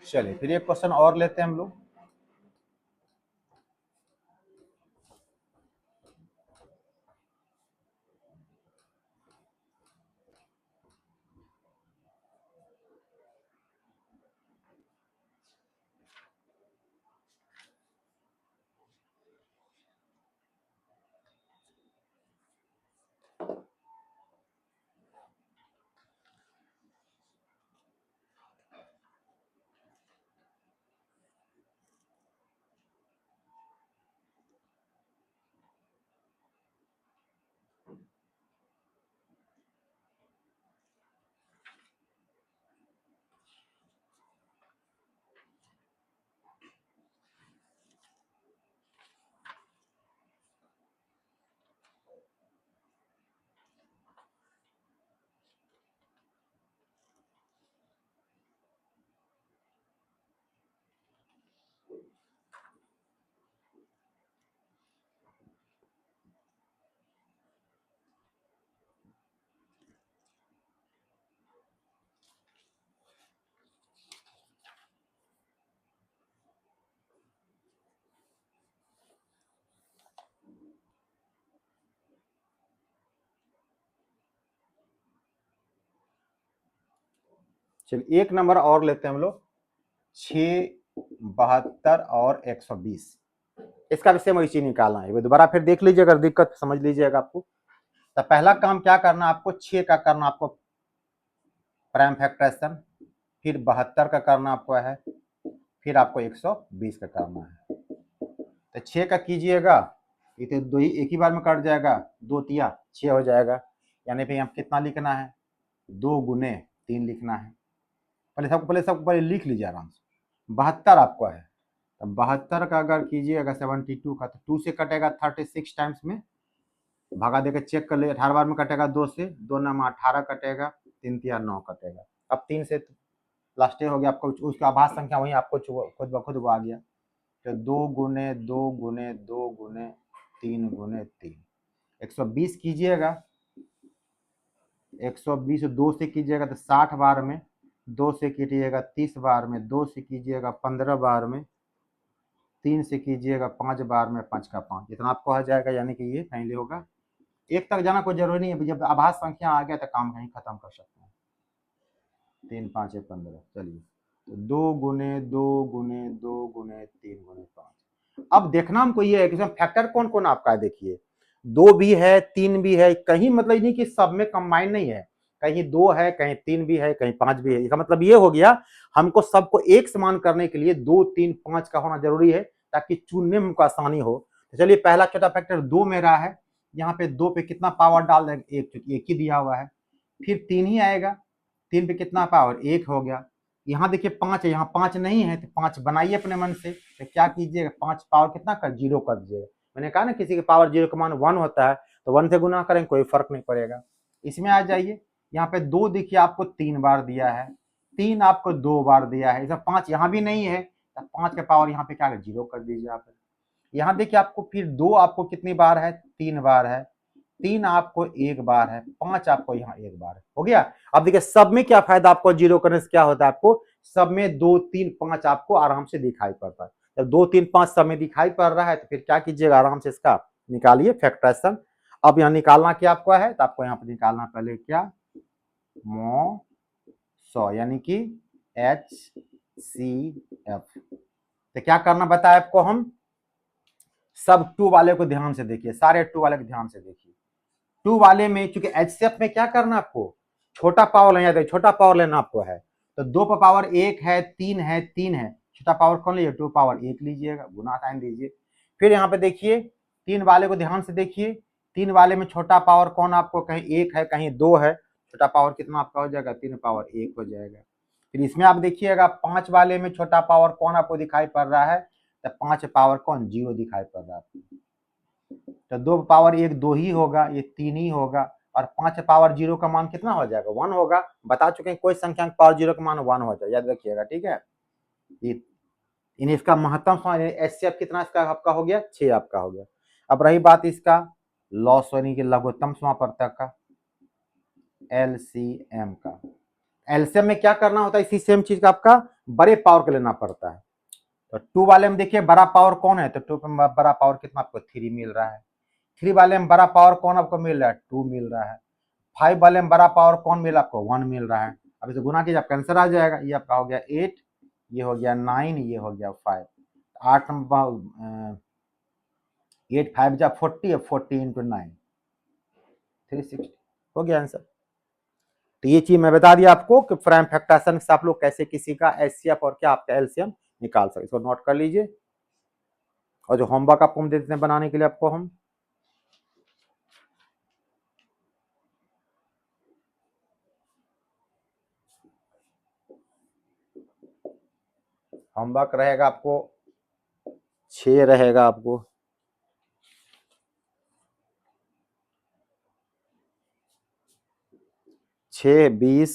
चलिए फिर एक क्वेश्चन और लेते हैं हम लोग। चलिए एक नंबर और लेते हैं हम लोग, 6, 72 और 120। इसका भी सेम वही निकालना है, दोबारा फिर देख लीजिए, अगर दिक्कत समझ लीजिएगा आपको। तो पहला काम क्या करना आपको, 6 का करना आपको प्राइम फैक्टराइजेशन, फिर 72 का करना आपको है, फिर आपको 120 का करना है। तो 6 का कीजिएगा, ये तो दो ही एक ही बार में कट जाएगा, 2 तिया 6 हो जाएगा। यानी फिर यहाँ कितना लिखना है, 2 गुने 3 लिखना है। पहले सबको पहले लिख लीजिए आराम से। 72 आपको है, तो 72 का अगर कीजिएगा 72 का, तो 2 से कटेगा 36 टाइम्स में, भागा देकर चेक कर ले, 18 बार में कटेगा 2 से, 2 नाम 18 कटेगा, 3 तिया 9 कटेगा। अब 3 से लास्ट हो गया आपको, उसका आभास संख्या वही आपको खुद ब खुद वो आ गया। तो 2 गुने 2 गुने 2 गुने 3 गुने 3, 120 कीजिएगा। 120 2 से कीजिएगा तो 60 बार में, 2 से कीजिएगा 30 बार में, 2 से कीजिएगा 15 बार में, 3 से कीजिएगा 5 बार में, 5 का 5, इतना आपको आ जाएगा। यानी कि ये फाइनली होगा। 1 तक जाना कोई जरूरी नहीं है, जब आभास संख्या आ गया तो काम कहीं खत्म कर सकते हैं। 3 5 15, चलिए तो 2 गुने 2 गुने 2 गुने 3 गुने 5। अब देखना हमको ये है कि फैक्टर कौन कौन आपका है, देखिए 2 भी है, 3 भी है, कहीं मतलब नहीं कि सब में कंबाइन नहीं है, कहीं 2 है, कहीं 3 भी है, कहीं 5 भी है। इसका मतलब ये हो गया, हमको सबको एक समान करने के लिए 2 3 5 का होना जरूरी है, ताकि चुनने में हमको आसानी हो। तो चलिए पहला छोटा फैक्टर 2 मेरा है, यहाँ पे 2 पे कितना पावर डाल देंगे, एक ही दिया हुआ है। फिर 3 ही आएगा, 3 पे कितना पावर, 1 हो गया। यहाँ देखिए 5 है, यहाँ 5 नहीं है, तो 5 बनाइए अपने मन से। तो क्या कीजिएगा, 5 पावर कितना कर 0 कर दीजिएगा। मैंने कहा ना किसी के पावर 0 का मान 1 होता है, तो 1 से गुना करें कोई फर्क नहीं पड़ेगा। इसमें आ जाइए, यहाँ पे 2 देखिए आपको 3 बार दिया है, 3 आपको 2 बार दिया है, इसे 5 यहाँ भी नहीं है, तो 5 का पावर यहाँ पे क्या 0 कर दीजिए आप। यहाँ देखिए आपको फिर 2 आपको कितनी बार है, 3 बार है, 3 आपको 1 बार है, 5 आपको यहाँ 1 बार है, हो गया। अब देखिए सब में क्या फायदा आपको 0 करने से क्या होता है, आपको सब में 2 3 5 आपको आराम से दिखाई पड़ता है। जब 2 3 5 सब में दिखाई पड़ रहा है, तो फिर क्या कीजिएगा, आराम से इसका निकालिए फैक्टराइजेशन। अब यहाँ निकालना क्या आपको है, तो आपको यहाँ पर निकालना पहले क्या, मो 100 यानी कि HCF। तो क्या करना बताया आपको, हम सब टू वाले को ध्यान से देखिए, सारे टू वाले को ध्यान से देखिए। टू वाले में चूंकि HCF में क्या करना आपको, छोटा पावर लेना है, छोटा पावर लेना आपको है, तो 2 पर पावर 1 है, 3 है, 3 है, छोटा पावर कौन लीजिए, 2 पावर 1 लीजिएगा, गुना साइन दीजिए। फिर यहाँ पे देखिए 3 वाले को ध्यान से देखिए, 3 वाले में छोटा पावर कौन आपको, कहीं 1 है कहीं 2 है, छोटा पावर कितना आपका हो जाएगा, 3 पावर 1 हो जाएगा। फिर इसमें आप देखिएगा 5 वाले में छोटा पावर कौन आपको दिखाई पड़ रहा है, तो 5 पावर कौन 0 दिखाई पड़ रहा है, तो 2 पावर 1 2 ही होगा, ये 3 ही होगा, और 5 पावर 0 का मान कितना हो जाएगा, 1 होगा। बता चुके हैं कोई संख्या पावर 0 का मान 1 हो जाए, याद रखिएगा, ठीक है। ये इसका महत्तम HCF कितना इसका आपका हो गया, 6 आपका हो गया। अब रही बात इसका लॉस यानी कि लघुत्तम समापवर्तक का, LCM का। LCM में क्या करना होता है, इसी सेम चीज का आपका बड़े पावर का लेना पड़ता है। तो 2 वाले में देखिए बड़ा पावर कौन है, तो 2 पे बड़ा पावर कितना आपको 3 मिल रहा है। 3 वाले में बड़ा पावर कौन आपको मिल रहा है, 2 मिल रहा है। 5 वाले में बड़ा पावर कौन मिला आपको, 1 मिल रहा है। अब इसे गुना कीजिए आपका आंसर आ जाएगा, ये आपका हो गया 8, ये हो गया 9, ये हो गया 5। 8 नंबर 8 5 जा 40, 40 इंटू 9 360 हो गया आंसर। तो ये चीज मैं बता दिया आपको कि प्राइम फैक्टराइजेशन से आप लोग कैसे किसी का HCF और क्या आपका LCM निकाल सकते, इसको नोट कर लीजिए। और जो होमवर्क आपको हम देते हैं बनाने के लिए आपको, हम होमवर्क रहेगा आपको 6 रहेगा आपको, 6 20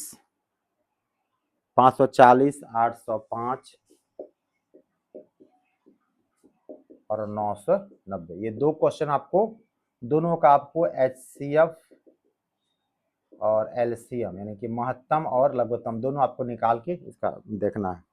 540 805 और 990, ये 2 क्वेश्चन आपको, दोनों का आपको HCF और LCM यानी कि महत्तम और लघुत्तम दोनों आपको निकाल के इसका देखना है।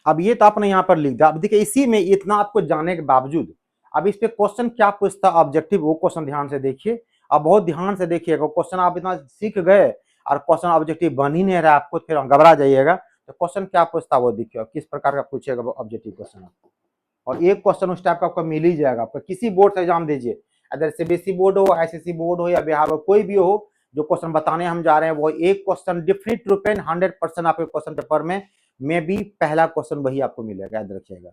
अब ये तो आपने यहाँ पर लिख दिया। अब देखिए इसी में इतना आपको जानने के बावजूद अब इस पे क्वेश्चन क्या पूछता ऑब्जेक्टिव, वो क्वेश्चन ध्यान से देखिए। अब बहुत ध्यान से देखिएगा, क्वेश्चन आप इतना सीख गए और क्वेश्चन ऑब्जेक्टिव बन ही नहीं रहा आपको, फिर घबरा जाइएगा। तो क्वेश्चन क्या पूछता वो देखिए, किस प्रकार का पूछेगा वो ऑब्जेक्टिव क्वेश्चन। और एक क्वेश्चन उस टाइप का आपको मिल ही जाएगा, आपका किसी बोर्ड से एग्जाम दीजिए, अगर CBSE बोर्ड हो, ICSE बोर्ड हो या बिहार हो, कोई भी हो, जो क्वेश्चन बताने हम जा रहे हैं वो एक क्वेश्चन डिफरेंट रूप 100% आपके क्वेश्चन पेपर में भी पहला क्वेश्चन वही आपको मिलेगा, याद रखिएगा।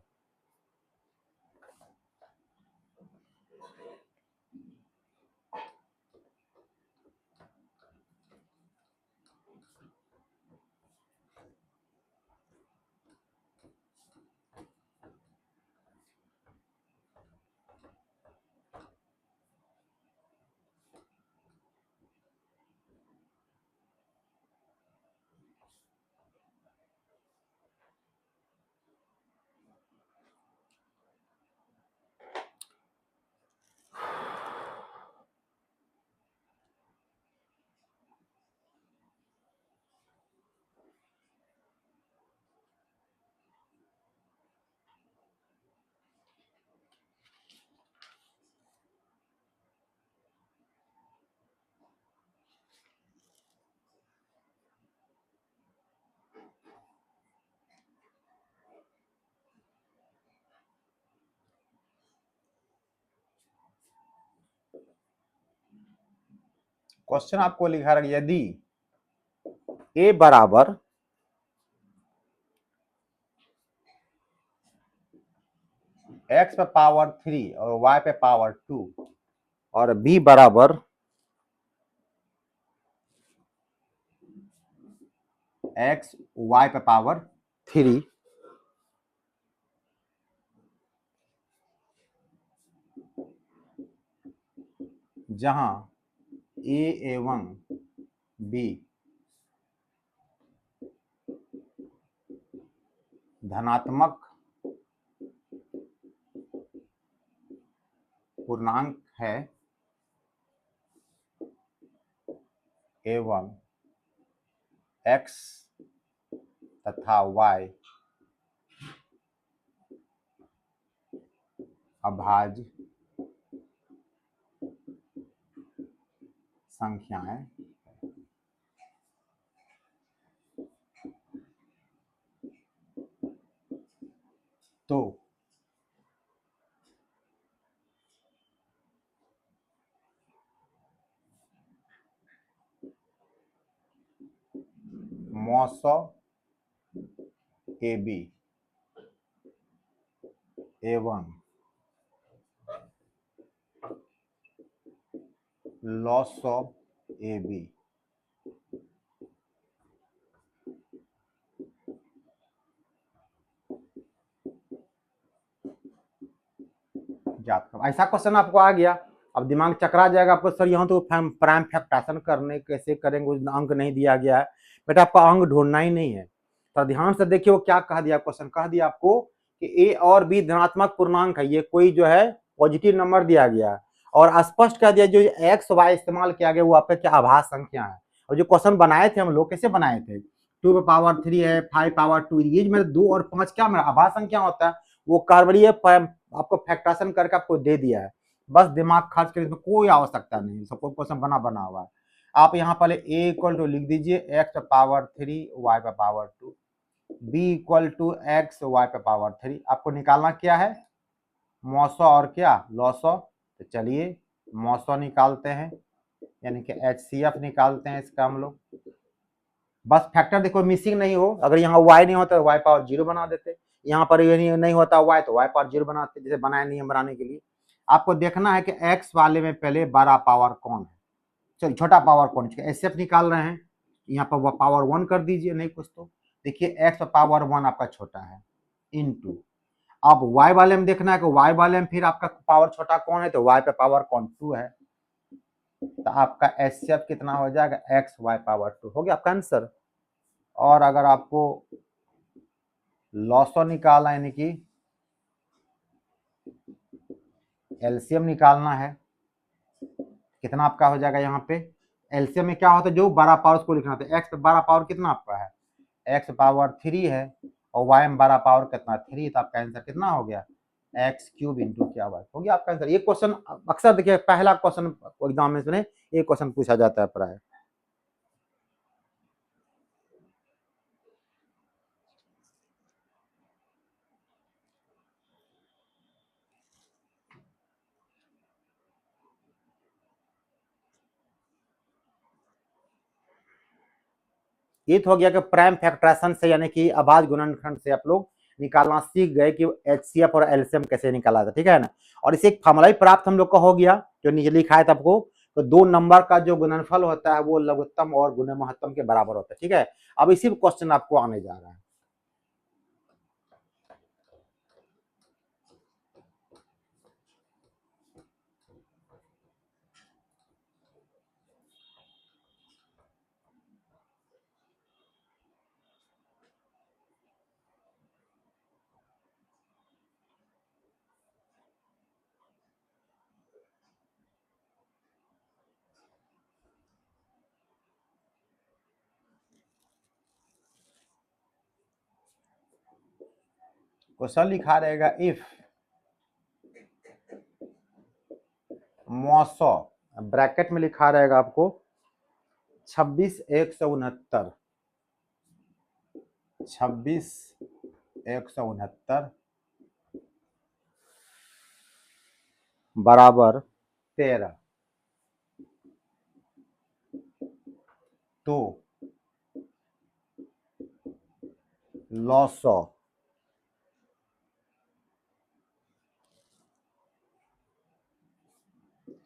क्वेश्चन आपको लिखा रहा, यदि a बराबर x पे पावर 3 और y पे पावर 2 और b बराबर x y पे पावर 3, जहां a एवं b धनात्मक पूर्णांक है एवं x तथा y अभाज्य संख्याएं तो मौसौ AB एवं लॉसौ AB ज्ञात करो। ऐसा क्वेश्चन आपको आ गया, अब दिमाग चकरा जाएगा आपको, सर यहाँ तो प्राइम फैक्टराइजेशन करने कैसे करेंगे, अंक नहीं दिया गया है। बेटा आपका अंक ढूंढना ही नहीं है, तो ध्यान से देखिए वो क्या कह दिया, क्वेश्चन कह दिया आपको कि ए और बी धनात्मक पूर्णांक है, ये कोई जो है पॉजिटिव नंबर दिया गया और स्पष्ट कह दिया जो एक्स वाई इस्तेमाल किया गया वो आपका क्या आभास संख्या है। और जो क्वेश्चन बनाए थे हम लोग कैसे बनाए थे, 2 है 5 ये मेरे 2 और 5 क्या मेरा आभास संख्या होता है, वो कार्बनीय आपको फैक्टराइजेशन करके आपको दे दिया है, बस दिमाग खर्च करने में कोई आवश्यकता नहीं, सबको क्वेश्चन बना हुआ है। आप यहाँ पहले a इक्वल टू लिख दीजिए x power 3 y power 2, b equal to x y power 3। आपको निकालना क्या है, मौसौ और क्या लॉसौ, तो चलिए मौसौ निकालते हैं, यानी कि HCF निकालते हैं इसका हम लोग। बस फैक्टर देखो मिसिंग नहीं हो, अगर यहाँ y नहीं होता तो y पावर 0 बना देते, यहाँ पर ये नहीं होता y तो y पावर 0 बनाते, जैसे बनाए नियम बनाने के लिए। आपको देखना है कि x वाले में पहले बड़ा पावर कौन है, चलिए छोटा पावर कौन है, HCF निकाल रहे हैं, यहाँ पर पावर 1 कर दीजिए, नहीं कुछ तो देखिए x पावर 1 आपका छोटा है इनटू, अब y वाले में देखना है कि y वाले में फिर आपका पावर छोटा कौन है, तो y पे पावर कौन 2 है, तो आपका HCF कितना हो जाएगा x y पावर 2 हो गया आपका आंसर। और अगर आपको लॉसो निकालना यानी कि एलसीएम निकालना है, कितना आपका हो जाएगा, यहाँ पे एलसीएम में क्या होता है जो बड़ा पावर उसको लिखना था, एक्स बड़ा पावर कितना आपका है, एक्स पावर 3 है और वाई में बड़ा पावर कितना 3, तो आपका आंसर कितना हो गया एक्स क्यूब इंटू क्या वाई हो गया आपका आंसर। ये क्वेश्चन अक्सर देखिए पहला क्वेश्चन एग्जाम में ये क्वेश्चन पूछा जाता है प्राय। ये तो हो गया कि प्राइम फैक्टराइजेशन से यानी कि अभाज्य गुणनखंड से आप लोग निकालना सीख गए कि एचसीएफ और एलसीएम कैसे निकाला था, ठीक है ना। और इसे एक फॉर्मूला ही प्राप्त हम लोग का हो गया जो नीचे लिखा है आपको, तो दो नंबर का जो गुणनफल होता है वो लघुत्तम और गुणे महत्तम के बराबर होता है, ठीक है। अब इसी क्वेश्चन आपको आने जा रहा है। क्वेश्चन लिखा रहेगा इफ मौसौ, ब्रैकेट में लिखा रहेगा आपको 26,169 26,169 बराबर 13, तो लॉसौ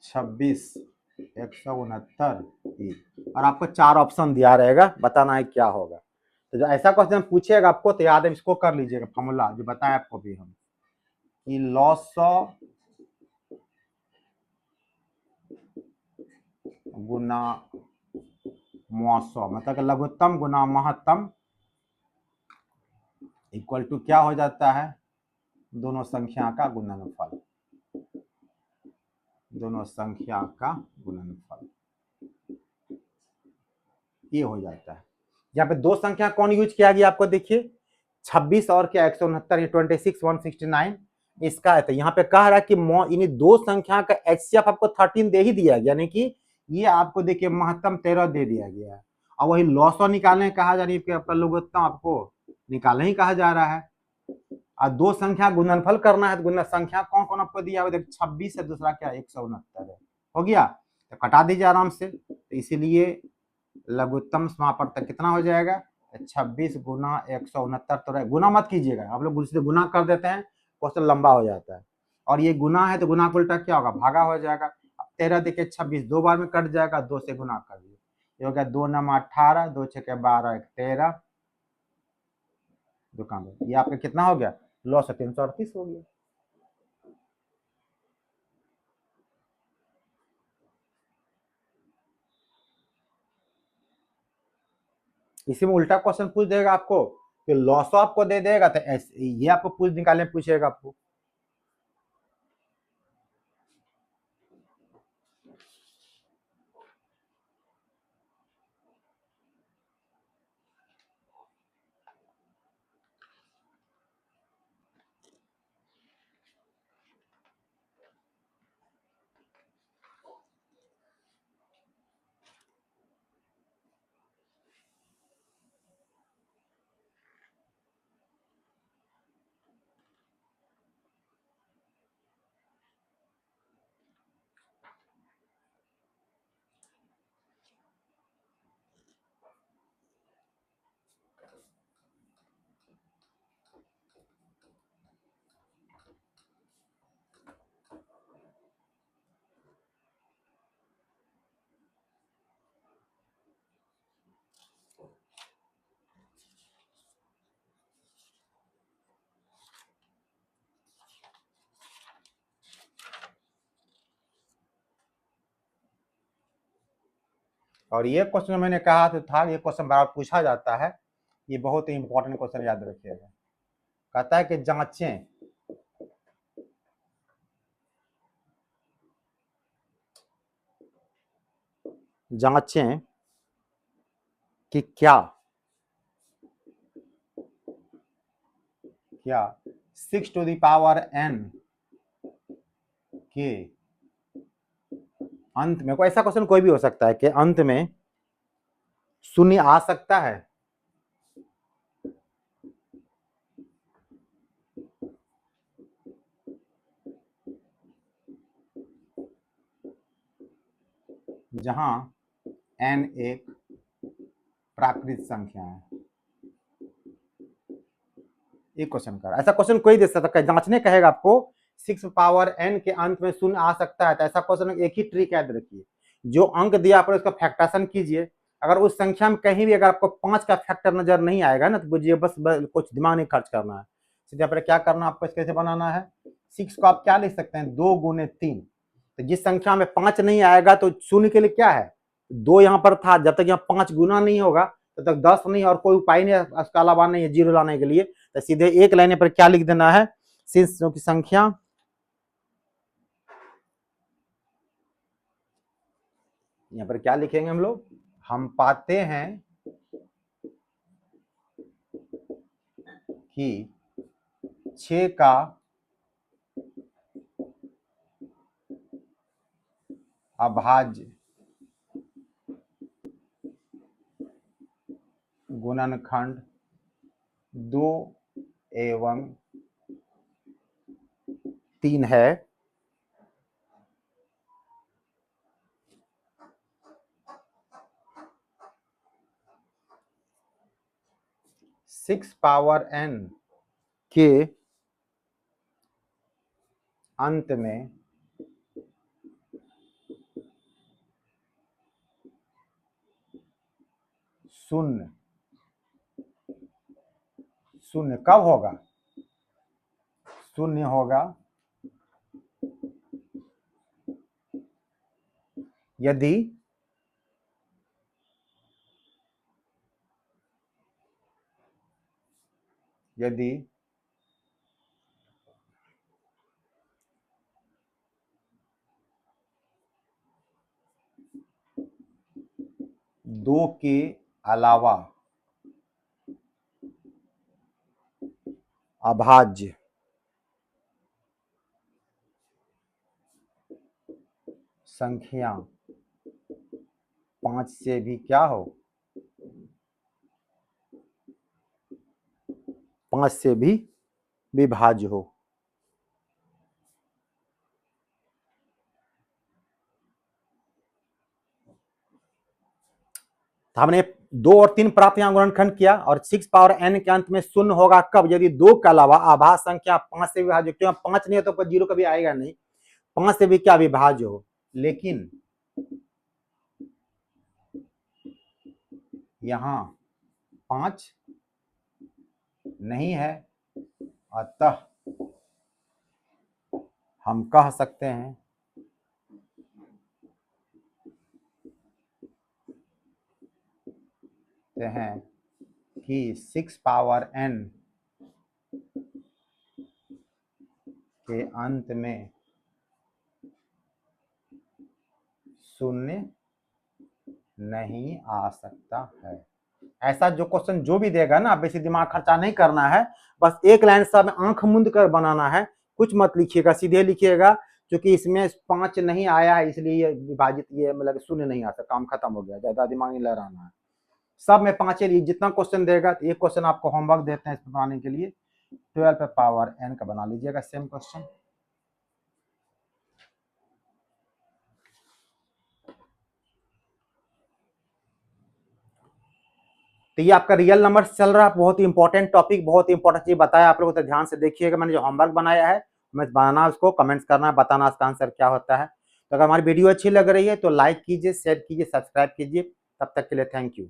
26,169 और आपको 4 ऑप्शन दिया रहेगा, बताना है क्या होगा। तो जो ऐसा क्वेश्चन पूछेगा आपको तो याद है, इसको कर लीजिएगा फॉर्मूला जो बताया आपको भी हम कि लॉसौ गुना मौसौ, मतलब लघुत्तम गुना महत्तम इक्वल टू क्या हो जाता है, दोनों संख्या का गुणनफल, दोनों संख्या का गुणनफल, ये हो जाता है। यहाँ पे दो संख्या कौन यूज किया गया आपको देखिए, 26 और क्या 169, ये 26 169 इसका है। तो यहाँ पे कह रहा है कि इन्हीं दो संख्या का एचसीएफ आपको 13 दे ही दिया गया, यानी कि ये आपको देखिए महत्तम 13 दे दिया गया है। और वही लॉसो निकालने कहा जा रही है, आपका लघुत्तम आपको निकालने ही कहा जा रहा है। और दो संख्या गुणनफल करना है, तो गुणन संख्या कौन कौन आपको दिया हुआ, 26 है, दूसरा क्या 169 है, हो गया। तो कटा दीजिए आराम से। तो इसीलिए लघुत्तम समापवर्तक कितना हो जाएगा, 26 गुना 169। तो गुना मत कीजिएगा, आप लोग सीधे गुना कर देते हैं, क्वेश्चन लंबा हो जाता है। और ये गुना है तो गुना को उल्टा क्या होगा, भागा हो जाएगा। अब 13 देखिए 26 दो बार में कट जाएगा, 2 से गुना कर दिए, ये हो गया 2 9 18, 2 6 12 13, दुकान में ये आपका कितना हो गया, लॉस 338 हो गया। इसी में उल्टा क्वेश्चन पूछ देगा आपको, कि लॉस आपको दे देगा, तो ये आपको पूछेगा आपको। और ये क्वेश्चन मैंने कहा तो था, ये क्वेश्चन बार पूछा जाता है, ये बहुत ही इंपॉर्टेंट क्वेश्चन, याद रखिएगा। कहता है कि जांचें जांचें कि क्या 6 टू द पावर n के अंत में, कोई ऐसा क्वेश्चन कोई भी हो सकता है कि अंत में शून्य आ सकता है। जहां n एक प्राकृत संख्या है। एक क्वेश्चन कर, ऐसा क्वेश्चन कोई दे सकता है, जांचने कहेगा आपको 6 पावर n के अंत में शून्य आ सकता है, तो ऐसा क्वेश्चन एक ही ट्रिक याद रखिए, जो अंक दिया पर उसका फैक्टरेशन कीजिए। अगर उस संख्या में कहीं भी अगर आपको 5 का फैक्टर नजर नहीं आएगा ना, तो बुझिए बस कुछ दिमाग नहीं खर्च करना है, सीधे पर क्या करना आपको, कैसे बनाना है। 6 को आप क्या लिख सकते हैं, 2 गुने 3। तो जिस संख्या में 5 नहीं आएगा तो शून्य के लिए क्या है, 2 यहाँ पर था, जब तक यहाँ 5 गुना नहीं होगा तब तक 10 नहीं, और कोई उपाय नहीं उसका अलावा नहीं है जीरो लाने के लिए। तो सीधे एक लाइन पर क्या लिख देना है, सिंस की संख्या यहाँ पर क्या लिखेंगे हम लोग, हम पाते हैं कि 6 का अभाज्य गुणनखंड 2 एवं 3 है। सिक्स पावर n के अंत में शून्य, शून्य कब होगा, शून्य होगा यदि यदि दो के अलावा अभाज्य संख्या 5 से भी क्या हो, 5 से भी विभाज्य हो। तो हमने 2 और 3 प्राप्त यहाँ गुणनखंड किया और 6 पावर n के अंत में शून्य होगा कब, यदि 2 के अलावा अभाज्य संख्या 5 से विभाज्य, क्योंकि 5 नहीं है तो 0 कभी आएगा नहीं, 5 से भी क्या विभाज्य हो। लेकिन यहां 5 नहीं है, अतः हम कह सकते हैं कि 6 पावर n के अंत में शून्य नहीं आ सकता है। ऐसा जो क्वेश्चन जो भी देगा ना, बेसी दिमाग खर्चा नहीं करना है, बस एक लाइन सब आंख मूंद कर बनाना है, कुछ मत लिखिएगा, सीधे लिखिएगा, क्योंकि इसमें 5 नहीं आया है इसलिए ये विभाजित, ये मतलब शून्य नहीं आ सकता, काम खत्म हो गया, ज्यादा दिमाग नहीं लड़ाना है। सब में 5 लिए जितना क्वेश्चन देगा, तो एक क्वेश्चन आपको होमवर्क देते हैं इस बनाने के लिए, 12 पावर n का बना लीजिएगा सेम क्वेश्चन। तो ये आपका रियल नंबर चल रहा है, बहुत ही इंपॉर्टेंट टॉपिक, बहुत ही इंपॉर्टेंट चीज बताया आप लोगों को, तो ध्यान से देखिएगा। मैंने जो होमवर्क बनाया है, मैं बनाना, उसको कमेंट्स करना है, बताना इसका आंसर क्या होता है। तो अगर हमारी वीडियो अच्छी लग रही है तो लाइक कीजिए, शेयर कीजिए, सब्सक्राइब कीजिए। तब तक के लिए थैंक यू।